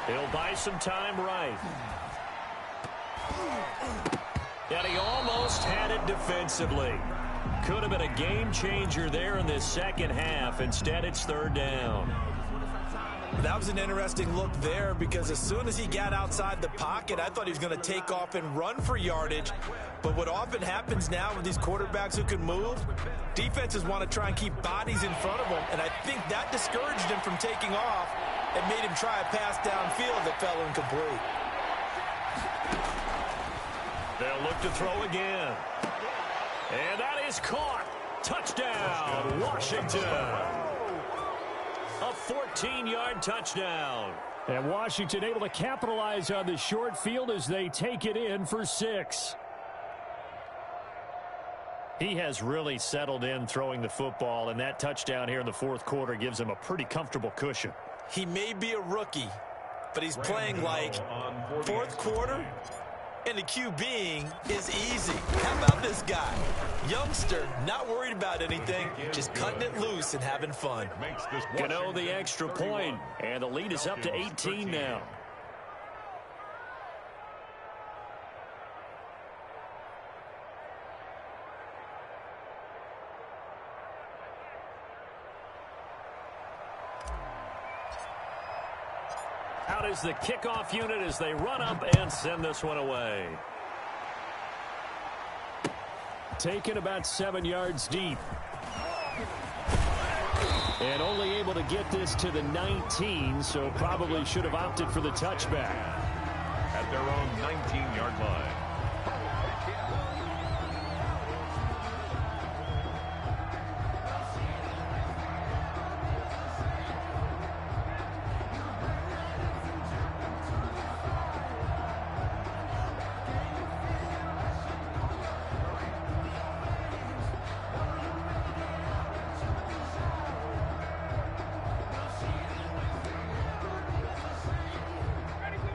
B: He'll buy some time right. And he almost had it defensively. Could have been a game changer there in this second half. Instead, it's 3rd down.
A: That was an interesting look there because as soon as he got outside the pocket, I thought he was going to take off and run for yardage. But what often happens now with these quarterbacks who can move, defenses want to try and keep bodies in front of them. And I think that discouraged him from taking off and made him try a pass downfield that fell incomplete.
B: They'll look to throw again. And that is caught. Touchdown, Washington. A 14-yard touchdown. And Washington able to capitalize on the short field as they take it in for 6. He has really settled in throwing the football, and that touchdown here in the 4th quarter gives him a pretty comfortable cushion.
A: He may be a rookie, but he's playing like 4th quarter And the QBing is easy. How about this guy? Youngster, not worried about anything, just cutting it loose and having fun.
B: Gano the extra point, and the lead is up to 18 now. Out is the kickoff unit as they run up and send this one away. Taken about 7 yards deep. And only able to get this to the 19, so probably should have opted for the touchback.
C: At their own 19-yard line.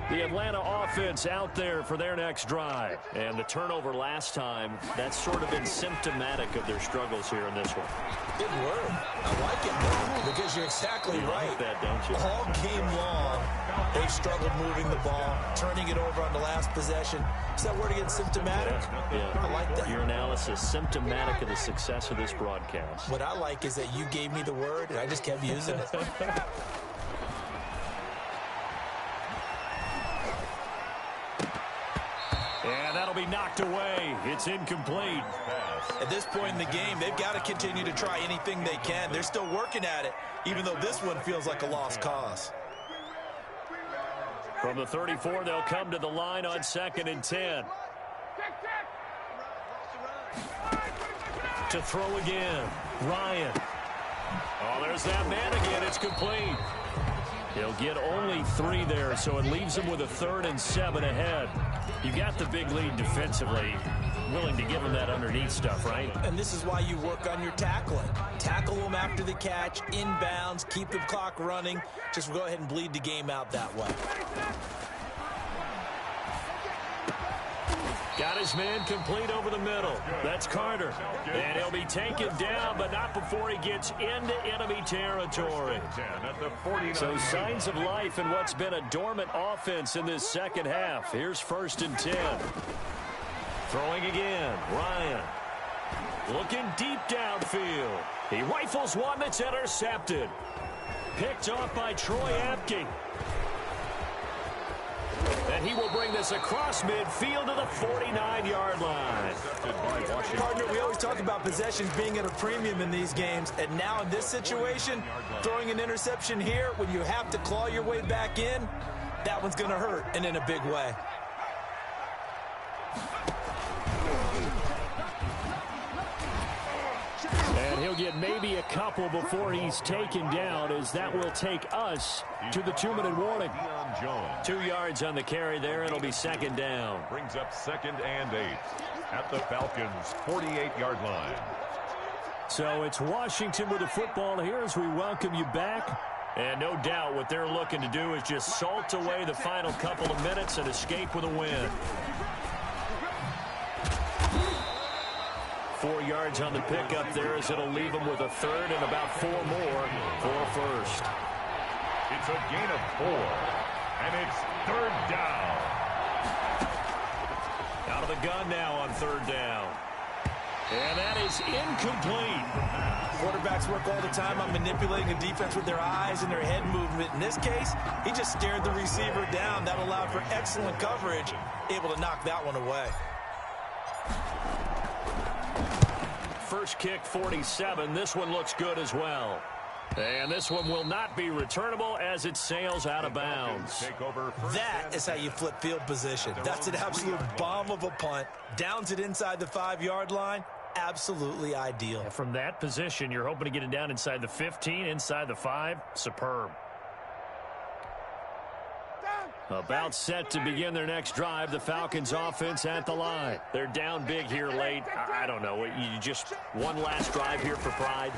B: The Atlanta offense out there for their next drive. And the turnover last time, that's sort of been symptomatic of their struggles here in this one.
A: Good word. I like it, because you're exactly right.
B: Like that, don't you?
A: All game long, they've struggled moving the ball, turning it over on the last possession. Is that word again, symptomatic?
B: Yeah.
A: I like that.
B: Your analysis, symptomatic of the success of this broadcast.
A: What I like is that you gave me the word, and I just kept using it.
B: And that'll be knocked away. It's incomplete.
A: At this point in the game, they've got to continue to try anything they can. They're still working at it, even though this one feels like a lost cause.
B: From the 34, they'll come to the line on 2nd and 10. To throw again, Ryan. Oh, there's that man again. It's complete. He'll get only 3 there, so it leaves him with a 3rd and 7 ahead. You got the big lead defensively. Willing to give him that underneath stuff, right?
A: And this is why you work on your tackling. Tackle them after the catch, inbounds, keep the clock running. Just go ahead and bleed the game out that way.
B: Got his man complete over the middle. That's Carter. And he'll be taken down, but not before he gets into enemy territory. So signs of life in what's been a dormant offense in this second half. Here's 1st and 10. Throwing again, Ryan. Looking deep downfield. He rifles one that's intercepted. Picked off by Troy Apke. And he will bring this across midfield to the 49-yard line.
A: Partner, we always talk about possessions being at a premium in these games, and now in this situation, throwing an interception here when you have to claw your way back in, that one's going to hurt, and in a big way.
B: And he'll get maybe a couple before he's taken down, as that will take us to the 2-minute warning. 2 yards on the carry there. It'll be 2nd down.
C: Brings up 2nd and 8 at the Falcons' 48-yard line.
B: So it's Washington with the football here as we welcome you back. And no doubt what they're looking to do is just salt away the final couple of minutes and escape with a win. 4 yards on the pickup there, as it'll leave them with a 3rd and about 4 more for a 1st.
C: It's a gain of 4, and it's 3rd down.
B: Out of the gun now on 3rd down. And that is incomplete.
A: Quarterbacks work all the time on manipulating a defense with their eyes and their head movement. In this case, he just stared the receiver down. That allowed for excellent coverage, able to knock that one away.
B: First kick, 47. This one looks good as well. And this one will not be returnable as it sails out of bounds.
A: That is how you flip field position. That's an absolute bomb of a punt. Downs it inside the 5-yard line. Absolutely ideal.
B: And from that position, you're hoping to get it down inside the 15, inside the 5. Superb. About set to begin their next drive. The Falcons offense at the line. They're down big here late. I don't know. You just one last drive here for pride?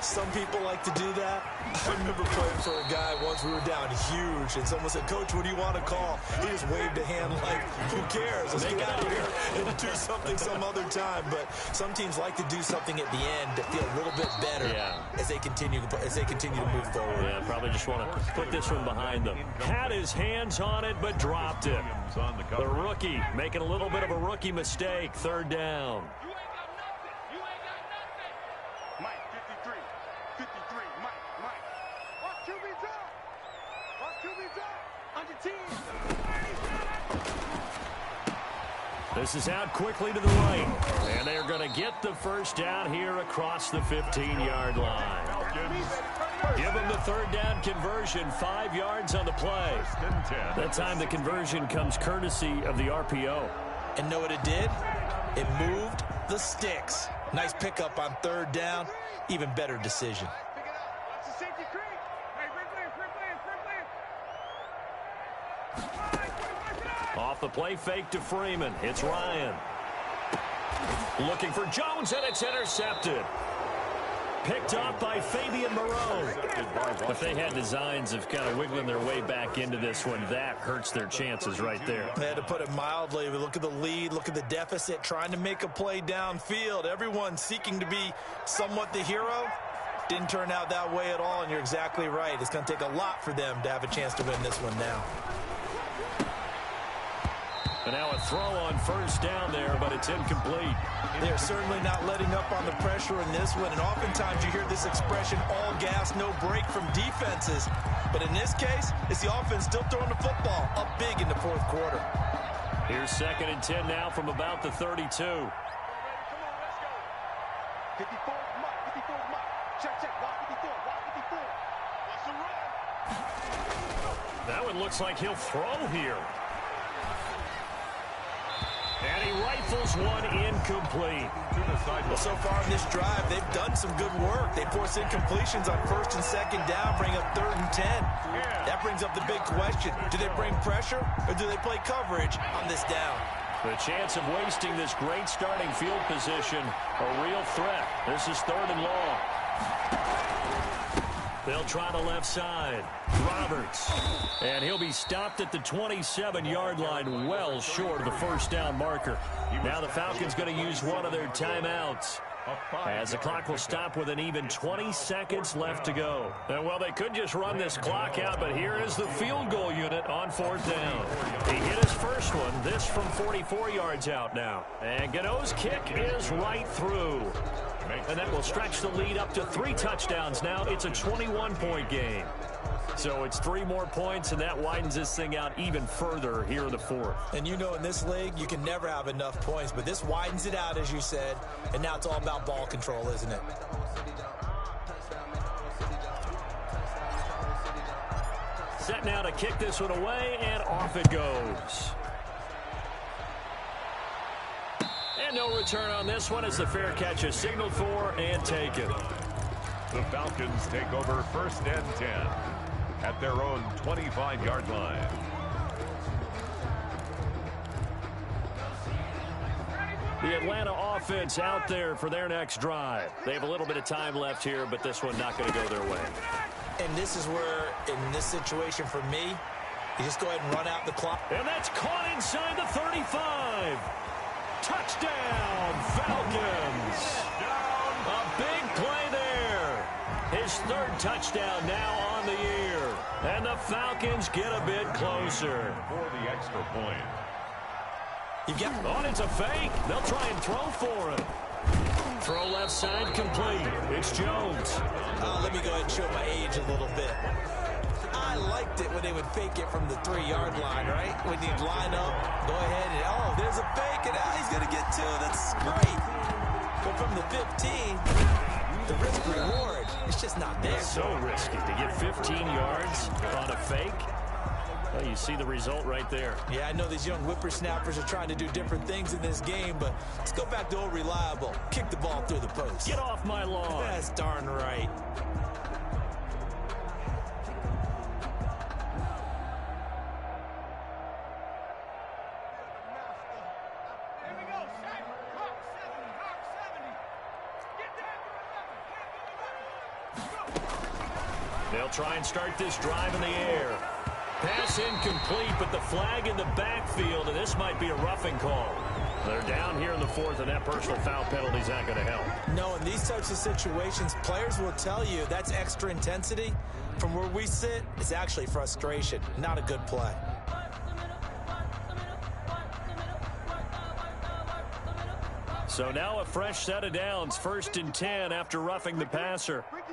A: Some people like to do that. I remember playing for a guy once. We were down huge, and someone said, "Coach, what do you want to call?" He just waved a hand like, "Who cares? Let's get out of here and do something some other time." But some teams like to do something at the end to feel a little bit better as they continue to move forward.
B: Yeah, probably just want to put this one behind them. Had his hands on it, but dropped it. The rookie making a little bit of a rookie mistake. Third down.
D: Mike, 53. 53. Mike. Watch QB drop. Watch QB drop. Under 10.
B: This is out quickly to the right. And they're going to get the first down here across the 15-yard line. Give them the third down conversion. 5 yards on the play. That time the conversion comes courtesy of the RPO.
A: And know what it did? It moved the sticks. Nice pickup on third down. Even better decision.
B: Off the play fake to Freeman. It's Ryan. Looking for Jones, and it's intercepted. Picked off by Fabian Moreau. If they had designs of kind of wiggling their way back into this one, that hurts their chances right there.
A: They had to put it mildly. We look at the lead, look at the deficit, trying to make a play downfield. Everyone seeking to be somewhat the hero. Didn't turn out that way at all, and you're exactly right. It's going to take a lot for them to have a chance to win this one now.
B: And now a throw on first down there, but it's incomplete.
A: They're certainly not letting up on the pressure in this one, and oftentimes you hear this expression, all gas, no break from defenses. But in this case, it's the offense still throwing the football up big in the fourth quarter.
B: Here's 2nd and 10 now from about the 32.
D: Come on, let's go. 54, Mike. 54, Mike. Check. Wide 54. Wide 54. What's the run?
B: That one looks like he'll throw here. And he rifles one incomplete.
A: Well, so far in this drive, they've done some good work. They force incompletions on 1st and 2nd down, bring up 3rd and 10. That brings up the big question. Do they bring pressure or do they play coverage on this down?
B: The chance of wasting this great starting field position, a real threat. This is 3rd and long. They'll try the left side. Roberts. And he'll be stopped at the 27-yard line, well short of the first down marker. Now the Falcons going to use one of their timeouts, as the clock will stop with an even 20 seconds left to go. And, well, they could just run this clock out, but here is the field goal unit on 4th down. He hit his first one. This from 44 yards out now. And Gano's kick is right through. And that will stretch the lead up to 3 touchdowns now. It's a 21-point game. So it's 3 more points, and that widens this thing out even further here in the 4th.
A: And you know, in this league, you can never have enough points, but this widens it out, as you said, and now it's all about ball control, isn't it?
B: Set now to kick this one away, and off it goes. And no return on this one as the fair catch is signaled for and taken.
C: The Falcons take over 1st and 10 at their own 25-yard line.
B: The Atlanta offense out there for their next drive. They have a little bit of time left here, but this one not going to go their way.
A: And this is where, in this situation for me, you just go ahead and run out the clock.
B: And that's caught inside the 35. Touchdown, Falcons. A big play there. His 3rd touchdown now on the year. And the Falcons get a bit closer.
C: For the extra point.
B: It's a fake. They'll try and throw for it. Throw left side complete. It's Jones.
A: Let me go ahead and show my age a little bit. I liked it when they would fake it from the 3-yard line, right? When you'd line up, go ahead and, oh, there's a fake, and now he's going to get 2. That's great. But from the 15, the risk-reward, it's just not there.
B: It's so risky to get 15 yards on a fake. Well, you see the result right there.
A: Yeah, I know these young whippersnappers are trying to do different things in this game, but let's go back to old reliable. Kick the ball through the post.
B: Get off my lawn.
A: That's darn right.
B: They'll try and start this drive in the air. Pass incomplete, but the flag in the backfield, and this might be a roughing call. They're down here in the fourth, and that personal foul penalty is not going to help.
A: No, in these types of situations, players will tell you that's extra intensity. From where we sit, it's actually frustration, not a good play.
B: So now a fresh set of downs, 1st and 10 after roughing the passer.
D: Ricky. Hey,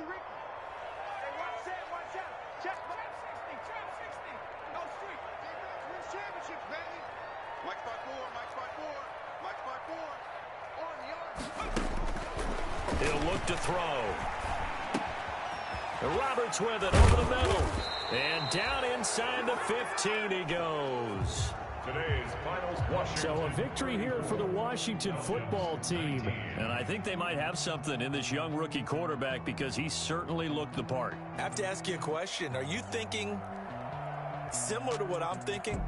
D: watch out. Check. Trap 60. No street. Wins championships, baby. Mike spot four. On the arm.
B: He'll look to throw. Roberts with it over the middle. And down inside the 15 he goes.
C: Today's finals, Washington.
B: So a victory here for the Washington football team. And I think they might have something in this young rookie quarterback because he certainly looked the part.
A: I have to ask you a question. Are you thinking similar to what I'm thinking?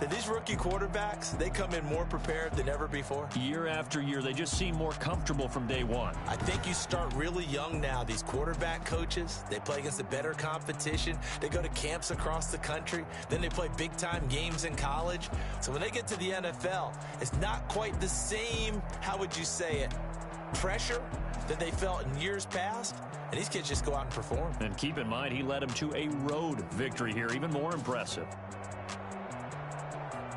A: That these rookie quarterbacks, they come in more prepared than ever before?
B: Year after year, they just seem more comfortable from day one.
A: I think you start really young now. These quarterback coaches, they play against the better competition. They go to camps across the country. Then they play big-time games in college. So when they get to the NFL, it's not quite the same, how would you say it, pressure that they felt in years past. And these kids just go out and perform.
B: And keep in mind, he led them to a road victory here, even more impressive.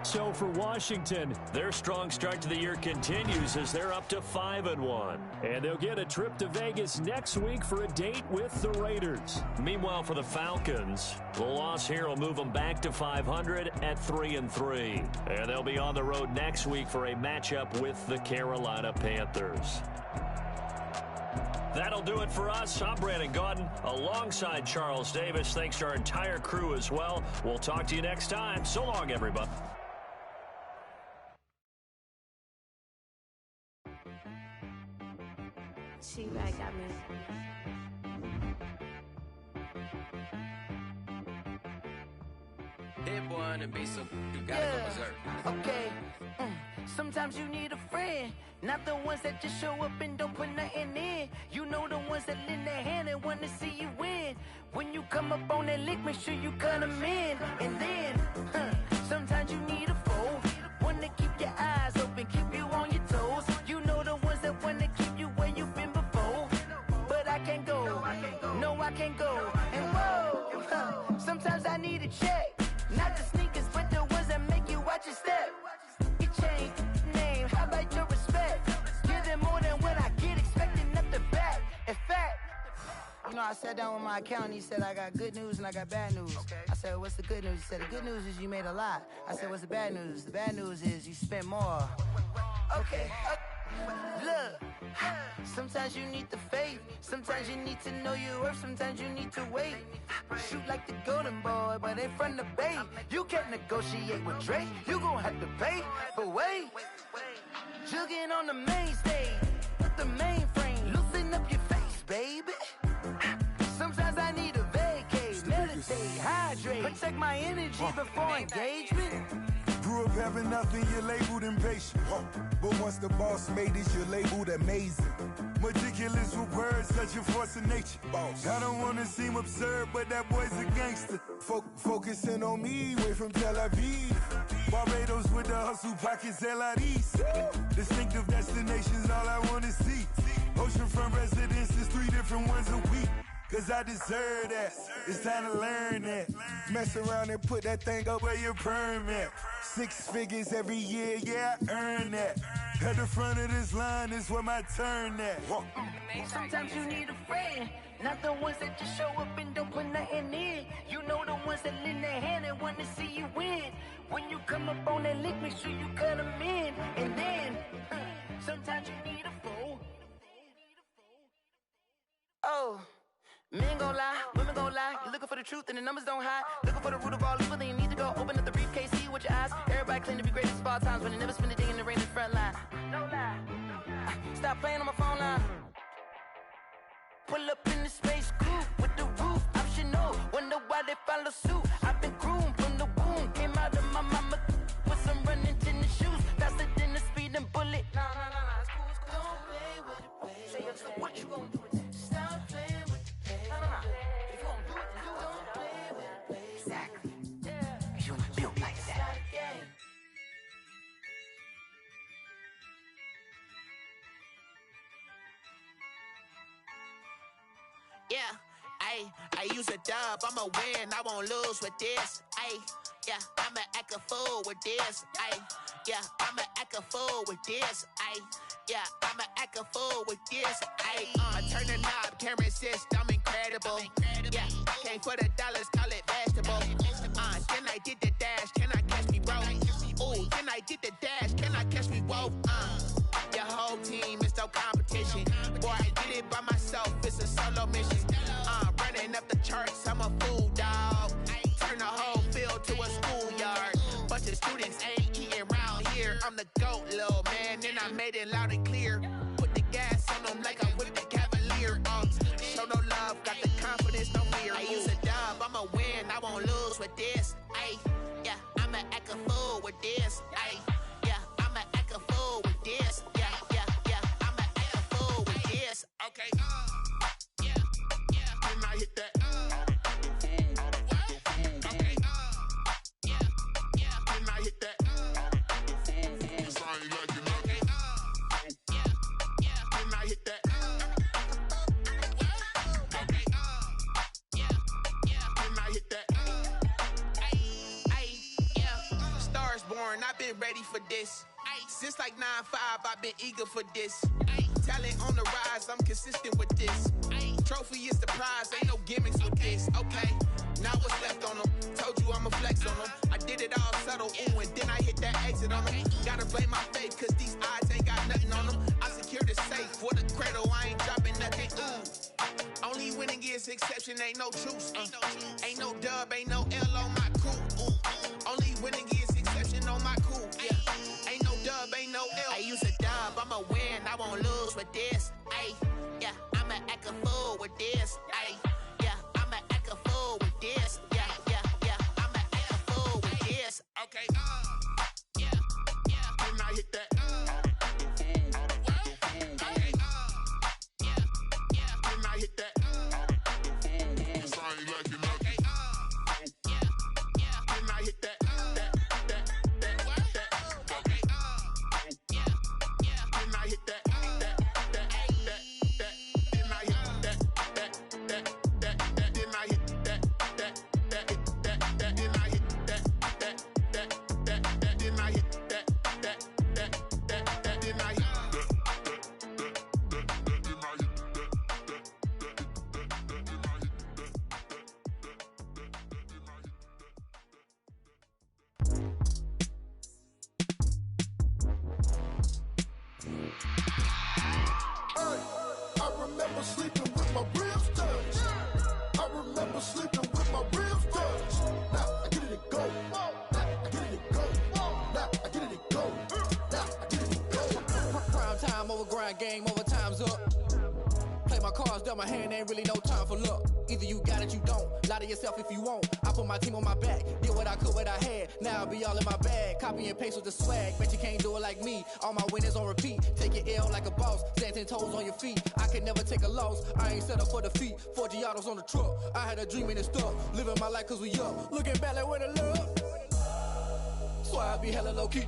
B: So for Washington, their strong start to the year continues as they're up to 5-1. And they'll get a trip to Vegas next week for a date with the Raiders. Meanwhile, for the Falcons, the loss here will move them back to 500 at 3-3. And they'll be on the road next week for a matchup with the Carolina Panthers. That'll do it for us. I'm Brandon Gaudin alongside Charles Davis. Thanks to our entire crew as well. We'll talk to you next time. So long, everybody.
F: She-Rag got me.
G: Hit boy and be so you gotta go berserk.
H: Okay. Sometimes you need a friend, not the ones that just show up and don't put nothing in. You know the ones that lend their hand and want to see you win. When you come up on that lick, make sure you cut them in. And then, sometimes you need a foe, one to keep your eyes open, keep you on your toes. You know the ones that want to keep you where you've been before. But I can't go, no I can't go. And whoa, sometimes I need a check, not the sneakers, but the ones that make you watch your step. You change name, how about your respect? Give them more than what I get, expecting up the back. In fact, you know, I sat down with my accountant. He said, I got good news and I got bad news. Okay. I said, what's the good news? He said, the good news is you made a lot. I said, what's the bad news? The bad news is you spent more. Okay. Look, sometimes you need the faith. Sometimes you need to know your worth. Sometimes you need to wait. Shoot like the golden boy, but in front of the bay. You can't negotiate with Drake. You gon' have to pay. But wait, jugging on the main stage with the mainframe. Loosen up your face, baby. Sometimes I need a vacate, meditate, hydrate, protect my energy before engagement.
E: Grew up having nothing, you're labeled impatient. But once the boss made it, you're labeled amazing. Meticulous with words, such a force of nature. I don't wanna seem absurd, but that boy's a gangster. Focusing on me, way from Tel Aviv. Barbados with the hustle pockets, LIDs. Distinctive destinations, all I wanna see. Oceanfront residences, 3 different ones a week. Cause I deserve that, it's time to learn that. Mess around and put that thing up where your permit. 6 figures every year, yeah, I earn that. At the front of this line is where my turn at.
H: Sometimes you need a friend, not the ones that just show up and don't put nothing in. You know the ones that lend their hand and want to see you win. When you come up on that lick, make sure you cut them in. And then, sometimes you need a fool. Oh. Men gon' lie, women gon' lie. You're looking for the truth and the numbers don't hide. Looking for the root of all evil, then you need to go open up the briefcase, see with your eyes. Everybody claim to be greatest of all times, but they never spend a day in the rain in the front line. No lie. Stop playing on my phone line. Pull up in the space coupe with the roof optional. Wonder why they follow suit. I've been groomed from the womb. Came out of my mama with some running tennis shoes. Faster than the speeding bullet. Nah, it's cool, it's cool. Don't play with it, baby. Say, so what you gon' do with that? Stop playing with it. If you gon' do it,
F: Yeah, I use a dub, I'ma win, I won't lose with this. Yeah, I'ma act a fool with this. Yeah, I'ma act a fool with this. Yeah, I'ma act a fool with this. Turn the knob, camera assist, I'm incredible. Yeah, came for the dollars, call it vegetable. Then I did the dash, can I catch me, bro? Ooh, then I did the dash, can I catch me, whoa? Your whole team is no competition. Boy, I did it by myself, it's a solo mission. Running up the charts, I'm a fool, dog. Turn the whole field to a schoolyard. Bunch of students ain't eating round here. I'm the GOAT, little man, and I made it loud and clear. Put the gas on them like I whipped the Cavalier. Show no love, got the confidence, no fear. I use a dub, I'ma win, I won't lose with this. Yeah, I'ma act a fool with this. Yeah, I'ma act a fool with this. Yeah, I'ma act a fool with this. Okay, yeah, can I hit that? Okay, yeah, can I hit that? Cause I ain't like it. Okay, yeah, can I hit that? Okay, yeah, can I hit that? Yeah, Stars born, I've been ready for this. Since like 9-5, I've been eager for this. Talent on the rise, I'm consistent with this. Trophy is the prize, ain't no gimmicks with this. Okay, now what's left on them? Told you I'ma flex on them. I did it all subtle, ooh, and then I hit that exit on them. Gotta blame my faith, cause these odds ain't got nothing on them. I secure the safe for the cradle, I ain't dropping nothing, ooh. Only winning is exception, ain't no truce. Ain't no dub, ain't no L on my crew. Only winning is exception on my crew. Yeah, ain't no dub, ain't no L. I use a dub, I'ma win, I won't lose with this. Yeah, I'ma act a fool with this. Yeah, I'ma act a fool with this. Yeah, I'ma act a fool with this. Okay, yeah, can I hit that? Okay, yeah, can I hit that? Cause I ain't like it. Okay, yeah, can I hit that? Okay, yeah, can I hit that?
I: Game over, time's up. Play my cards, dealt my hand, ain't really no time for luck. Either you got it, you don't. Lie to yourself if you won't. I put my team on my back, did what I could, what I had. Now I'll be all in my bag, copy and paste with the swag. Bet you can't do it like me. All my winners on repeat. Take your L like a boss, stand 10 toes on your feet. I can never take a loss, I ain't set up for defeat. 4 Giottos on the truck, I had a dream and it stuck. Living my life cause we up, looking back like where the love. So I be hella low key,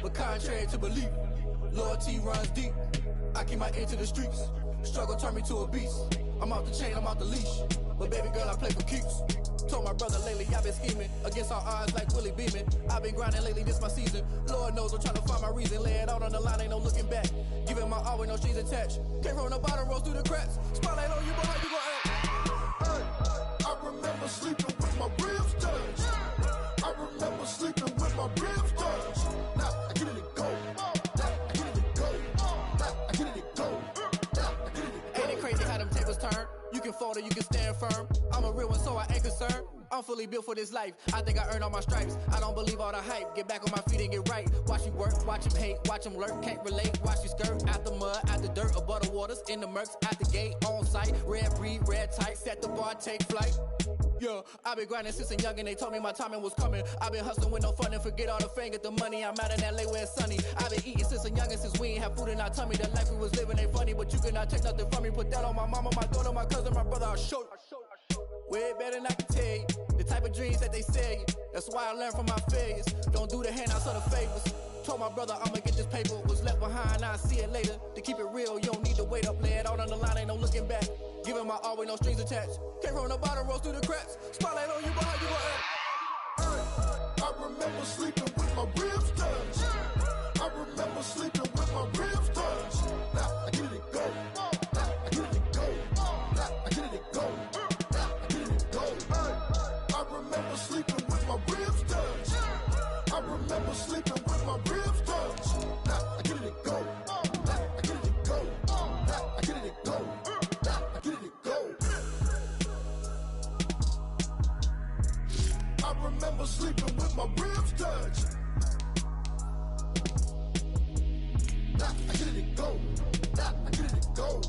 I: but contrary to belief, loyalty runs deep. I keep my ear to the streets. Struggle turned me to a beast. I'm off the chain, I'm off the leash. But baby girl, I play for keeps. Told my brother lately, I've been scheming against all odds like Willie Beeman. I've been grinding lately, this my season. Lord knows I'm trying to find my reason. Lay it out on the line, ain't no looking back. Giving my all with no strings attached. Came from the bottom, rose through the cracks. Spotlight on you, but how you gon' act?
E: Hey, I remember sleeping with my ribs touched. I remember sleeping with my ribs touched. Now I get it and go.
I: Crazy how them tables turn. You can fold or you can stand firm. I'm a real one, so I ain't concerned. I'm fully built for this life. I think I earned all my stripes. I don't believe all the hype. Get back on my feet and get right. Watch you work, watch him hate, watch him lurk. Can't relate, watch you skirt. Out the mud, out the dirt, above the waters, in the murks, out the gate, on site. Red breed, red tight, set the bar, take flight. Yeah, I been grinding since a youngin', they told me my timing was coming. I been hustling with no fun and forget all the fame, get the money. I'm out in LA where it's sunny. I been eating since a youngin', since we ain't have food in our tummy. The life we was living ain't funny, but you cannot take nothing from me. Put that on my mama, my daughter, my cousin, my brother, I'll show you. Way better than I can tell you. The type of dreams that they sell you. That's why I learned from my failures. Don't do the handouts or the favors. Told my brother I'ma get this paper, was left behind, I'll see it later. To keep it real, you don't need to wait up, lay it out on the line, ain't no looking back. Giving my all with no strings attached. Came from the bottom, rose through the cracks. Spotlight on you, but how you gon' act?
J: I remember sleeping with my ribs touched. I remember sleeping with my ribs touched. Now I get it go. Now I get it go. Now I get it go. Now I get it go. I remember sleeping with my ribs touched. I remember sleeping with my ribs touched. Now I get it go. Now I get it go. Now I get it go. Now I get it go. I remember sleeping with my ribs touched. Now I get it go. Now I get it go.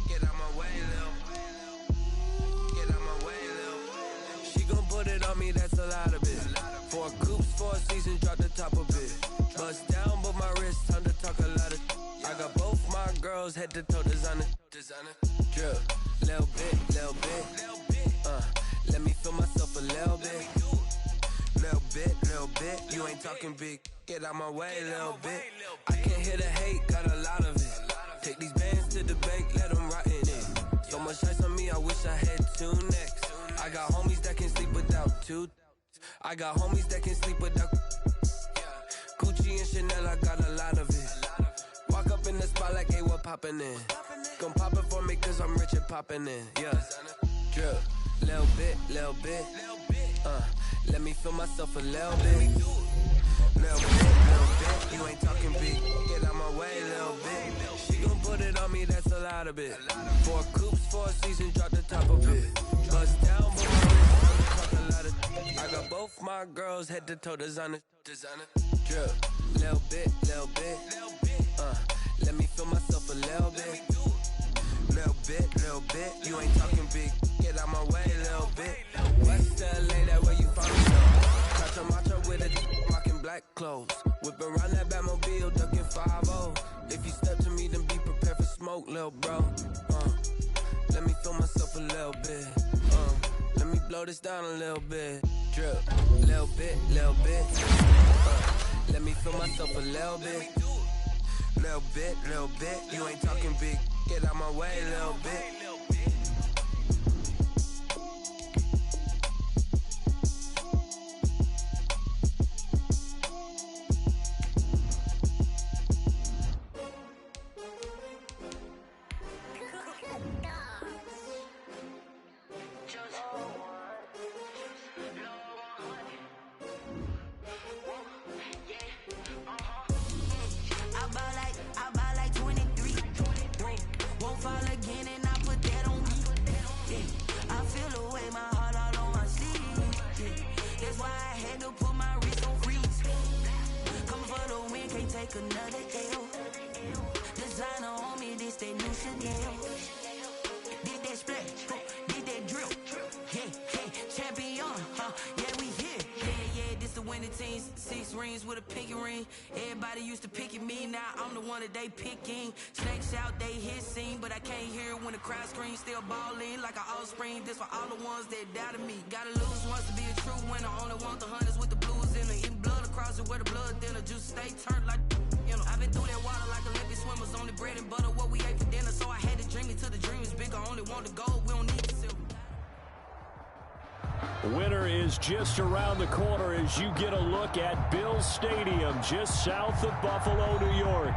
G: Get out my way, Lil. Get out my way, Lil. She gon' put it on me, that's a lot of it. 4 coops, 4 seasons, drop the top of it. Bust down, but my wrist, time to talk a lot of. I got both my girls head to toe designer. Drip, little bit. Let me feel myself a little bit. Little bit. You ain't talking big. Get out my way, little bit. I can't hear the hate, got a lot of it. Take these bands to the bank, let them rot in it. So much ice on me, I wish I had 2 necks. I got homies that can sleep without 2. I got homies that can sleep without Gucci and Chanel, I got a lot of it. Walk up in the spot like, hey, what poppin' in? Gon' pop it for me cause I'm rich and poppin' in, yeah. Drip, little bit. Let me feel myself a little bit. Little bit. You ain't talking big. Get out my way, little bit. She gon' put it on me, that's a lot of it. 4 coops, 4 seasons, drop the top of it. Bust down, but my wrist, talk a lot of. I got both my girls head to toe designer. Drip, little bit. Let me feel myself a little bit. Little bit. You ain't talking big. Get out my way, little bit. West LA, that where you find me. Macho with a rockin' black clothes. Whip around that Batmobile, ducking 5-0. If you step to me, then be prepared for smoke, little bro. Let me feel myself a little bit. Let me blow this down a little bit. Drip, little bit. Let me feel myself a little bit. Little bit. You ain't talking big. Get out my way, little bit.
H: I buy like 23. Won't fall again and I put that on me. Yeah. I feel the way, my heart all on my sleeve. Yeah. That's why I had to put my wrist on freeze. Coming for the win, can't take another L. Designer on me, this that new Chanel. Did that split, did that drill. Yeah, champion, yeah, we here. Yeah, this the winning teams. 6 rings with a pinky ring. Everybody used to pick at me, now I'm the one that they picking. Snakes out, they hit scene, but I can't hear it when the crowd screams. Still ballin' like an offspring. This for all the ones that doubted me. Gotta lose once to be a true winner. Only want the hunters with the blues in it. Eating blood across it where the blood thinner. Juice stay turned like, you know. I've been through that water like Olympic swimmers. Only bread and butter, what we ate for dinner. So I had to dream it till the dream is bigger. Only want the gold, we don't need the silver.
B: Winter is just around the corner as you get a look at Bills Stadium just south of Buffalo, New York.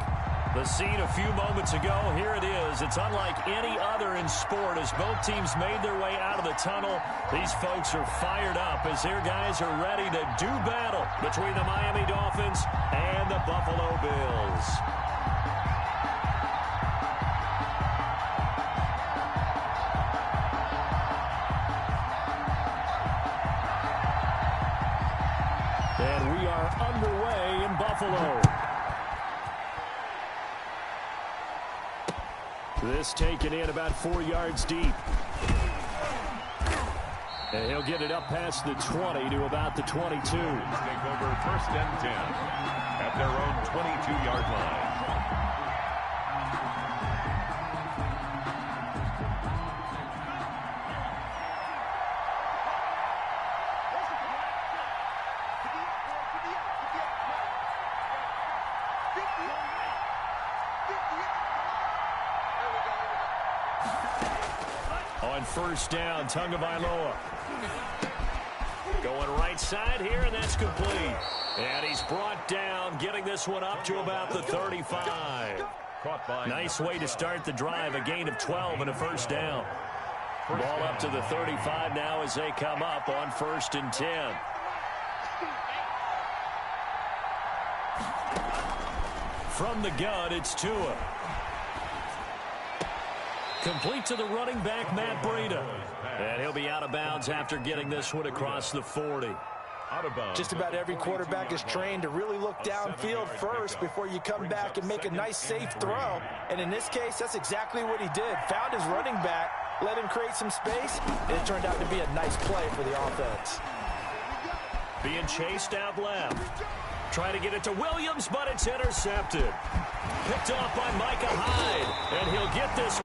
B: The scene a few moments ago, here it is. It's unlike any other in sport as both teams made their way out of the tunnel. These folks are fired up as their guys are ready to do battle between the Miami Dolphins and the Buffalo Bills. And we are underway in Buffalo. This taken in about 4 yards deep. And he'll get it up past the 20 to about the 22.
C: Take over 1st and 10 at their own 22-yard line.
B: On first down, Tagovailoa. Going right side here, and that's complete. And he's brought down, getting this one up to about the 35. Nice way to start the drive, a gain of 12 and a first down. Ball up to the 35 now as they come up on 1st and 10. From the gun, it's Tua. Complete to the running back, Matt Breida. And he'll be out of bounds after getting this one across the 40.
A: Just about every quarterback is trained to really look downfield first before you come back and make a nice, safe throw. And in this case, that's exactly what he did. Found his running back, let him create some space, and it turned out to be a nice play for the offense.
B: Being chased out left. Trying to get it to Williams, but it's intercepted. Picked off by Micah Hyde, and he'll get this